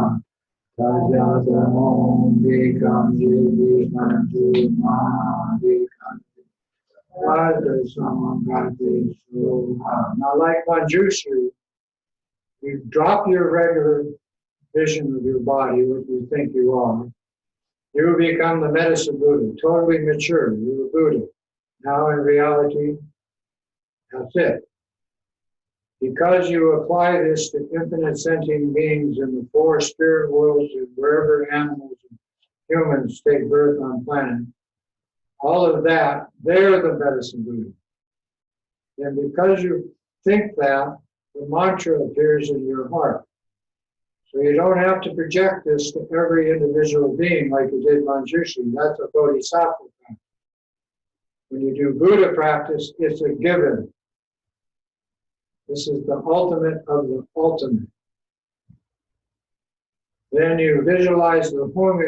Speaker 2: Rajata Om Vikanti Vikanti Maha Vikanti Rasa Samgate Soha. Now, like Manjushri, you drop your regular vision of your body, what you think you are. You become the medicine Buddha, totally mature. You're a Buddha. Now, in reality, that's it. Because you apply this to infinite sentient beings in the 4 spirit worlds and wherever animals and humans take birth on planet, all of that, they're the medicine Buddha. And because you think that, the mantra appears in your heart. So you don't have to project this to every individual being like you did Manjushri. That's a bodhisattva practice. When you do Buddha practice, it's a given. This is the ultimate of the ultimate. Then you visualize the home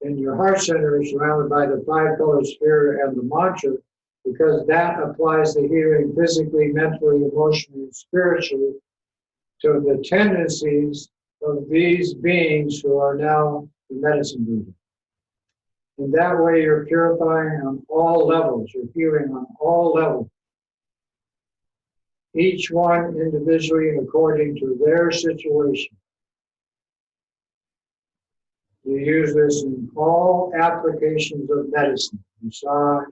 Speaker 2: in your heart center surrounded by the 5-color sphere and the mantra, because that applies the healing physically, mentally, emotionally, and spiritually to the tendencies of these beings who are now the medicine Buddha. In that way, you're purifying on all levels. You're healing on all levels. Each one individually and according to their situation. You use this in all applications of medicine, massage,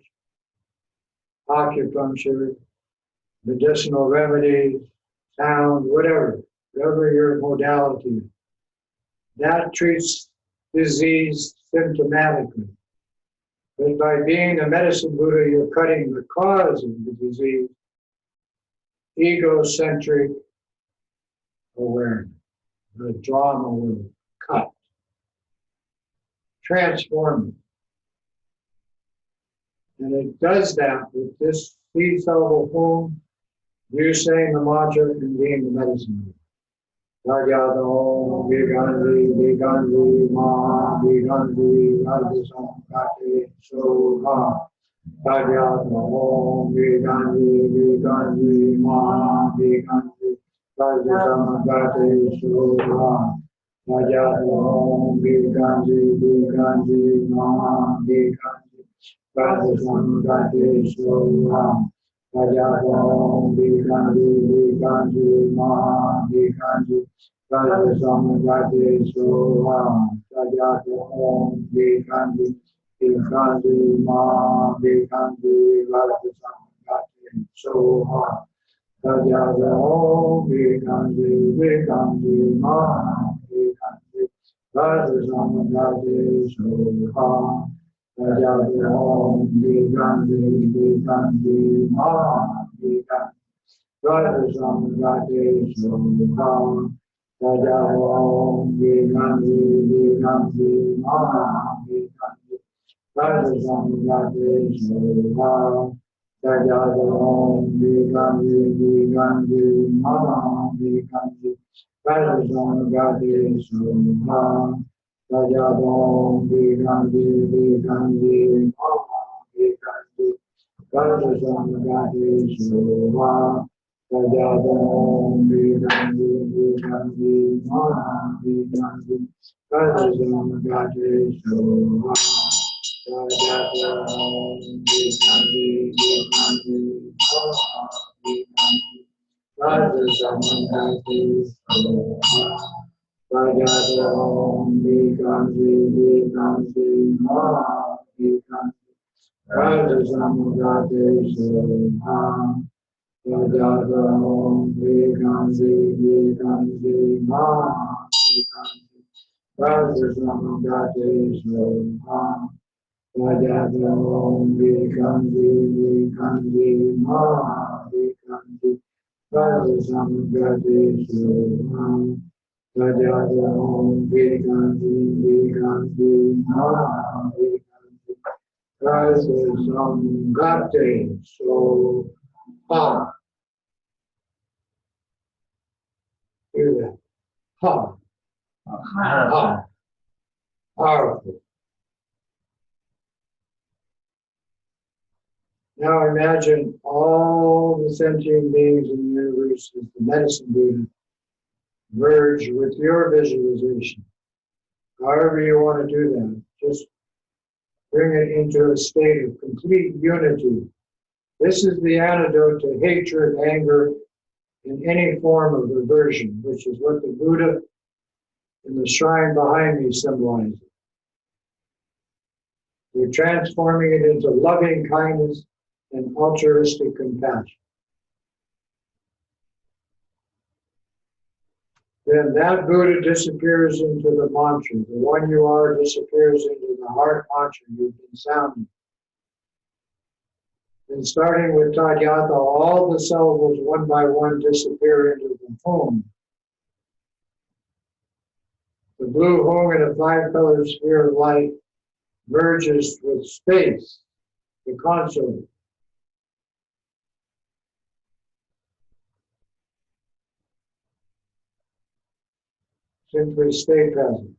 Speaker 2: acupuncture, medicinal remedies, sound, whatever your modality is. That treats disease symptomatically. But by being a medicine Buddha, you're cutting the cause of the disease, egocentric awareness. The drama will cut, transform it. And it does that with this seed-soluble form, you saying the mantra and being the medicine Buddha. Rajata Om Vikanti Vikanti Maha Vikanti Rasa Samgate Soha Rajata Om Vikanti Vikanti Maha Vikanti Rasa Samgate Soha Rajata Om Vikanti Vikanti Maha Vikanti Rasa Samgate Soha Rajata Om Vikanti Vikanti Maha Vikanti Rasa Samgate Soha Rajata Om Vikanti Vikanti Maha Vikanti Rasa Samgate Soha Rajata Om Vikanti Vikanti Maha Vikanti Rasa Samgate Soha Rajata Om Vikanti Vikanti Maha Vikanti Rasa Samgate Soha Rajata Om Vikanti Vikanti Maha Radhasamgate Soha, Sajadam Viganji Viganji Mama Viganji, Radhasamgate Soha, Sajadam Viganji Viganji Mama Viganji, Radhasamgate Soha, Sajadam Viganji Viganji Mama Viganji, Radhasamgate Soha. Rajadom Vikanji Vikanji Ma Vikanji Rajasamgati Suham Rajadom Vikanji Vikanji Ma Vikanji Rajasamgati Suham. Hear that? Ha. Ha. Powerful. Now imagine all the sentient beings in the universe as the medicine Buddha merge with your visualization. However you want to do that, just bring it into a state of complete unity. This is the antidote to hatred, anger, and any form of aversion, which is what the Buddha in the shrine behind me symbolizes. We're transforming it into loving kindness and altruistic compassion. Then that Buddha disappears into the mantra. The one you are disappears into the heart mantra you've been sounding. And starting with Tadyata, all the syllables one by one disappear into the home. The blue home in a five-colored sphere of light merges with space, the console. Simply stay present.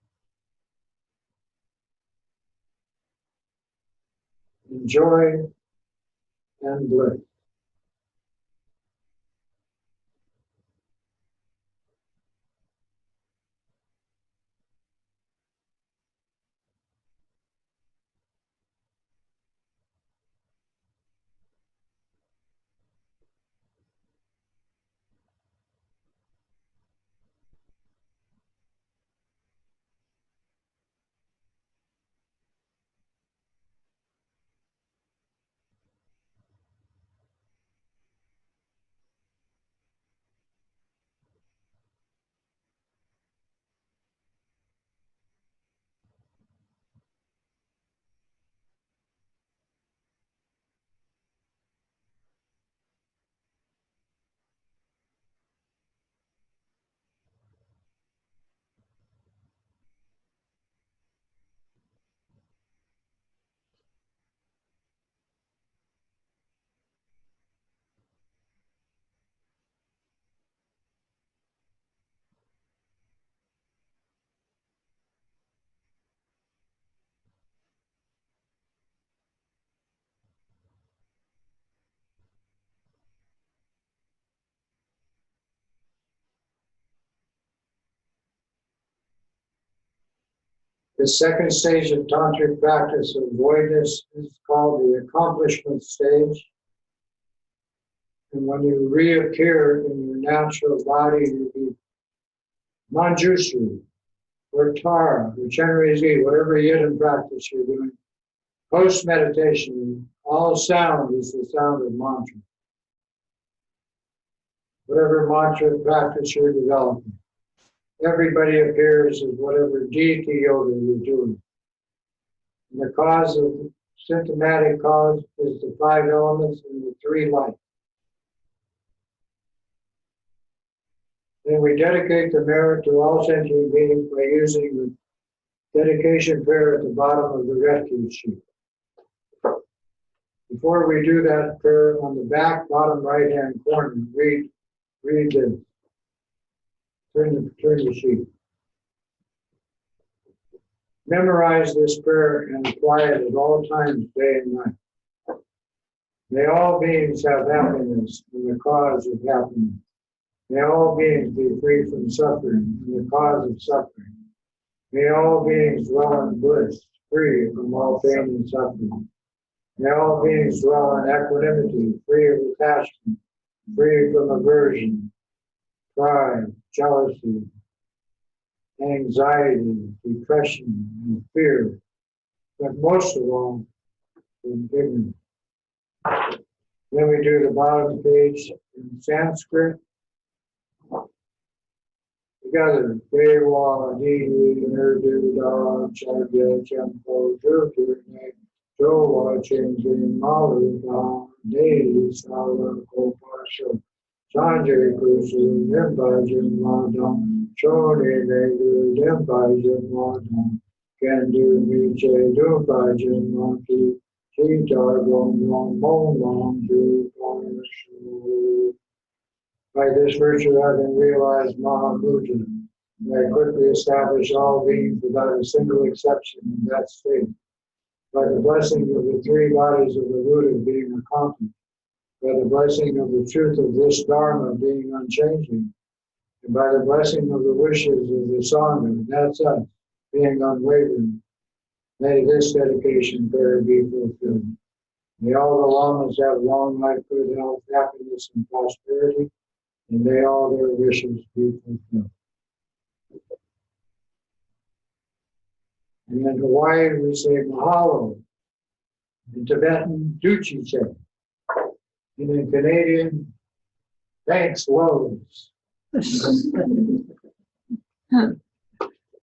Speaker 2: Enjoy and bliss. The second stage of tantric practice of voidness is called the accomplishment stage. And when you reappear in your natural body, you be Manjushri, or Tara, or Chenrezi, whatever yidam practice you're doing. Post-meditation, all sound is the sound of mantra. Whatever mantra practice you're developing. Everybody appears as whatever deity yoga you're doing. And the cause of symptomatic cause is the five elements and the three lights. Then we dedicate the merit to all sentient beings by using the dedication prayer at the bottom of the refuge sheet. Before we do that prayer, on the back bottom right-hand corner, read the, turn the sheet. Memorize this prayer and apply it at all times, day and night. May all beings have happiness and the cause of happiness. May all beings be free from suffering and the cause of suffering. May all beings dwell in bliss, free from all pain and suffering. May all beings dwell in equanimity, free of attachment, free from aversion, pride, jealousy, anxiety, depression, and fear, but most of all, from ignorance. Then we do the bottom page in Sanskrit. Together, Dewa, Didi, Nurdu, Da, Chagya, Champo, Jurkirne, Jowa, Changing, Malu, Da, Dehi, Sala, Kopasho, Sanjay, Kusu, Nimbajin, Madam, Shoni, Negu, Nimbajin, Madam, Kendu, Miche, Dumbajin, Monkey, Cheetar, Gong, Long, Mong, Long, Ju, Shu. By this virtue, having realized Mahamudra, I quickly establish all beings without a single exception in that state. By the blessing of the three bodies of the Buddha being accomplished, by the blessing of the truth of this Dharma being unchanging, and by the blessing of the wishes of the Sangha, that's us, being unwavering, may this dedication prayer be fulfilled. May all the lamas have long life, good health, happiness, and prosperity, and may all their wishes be fulfilled. And in Hawaii, we say mahalo. In Tibetan, duchiche. And in Canadian, thanks loads.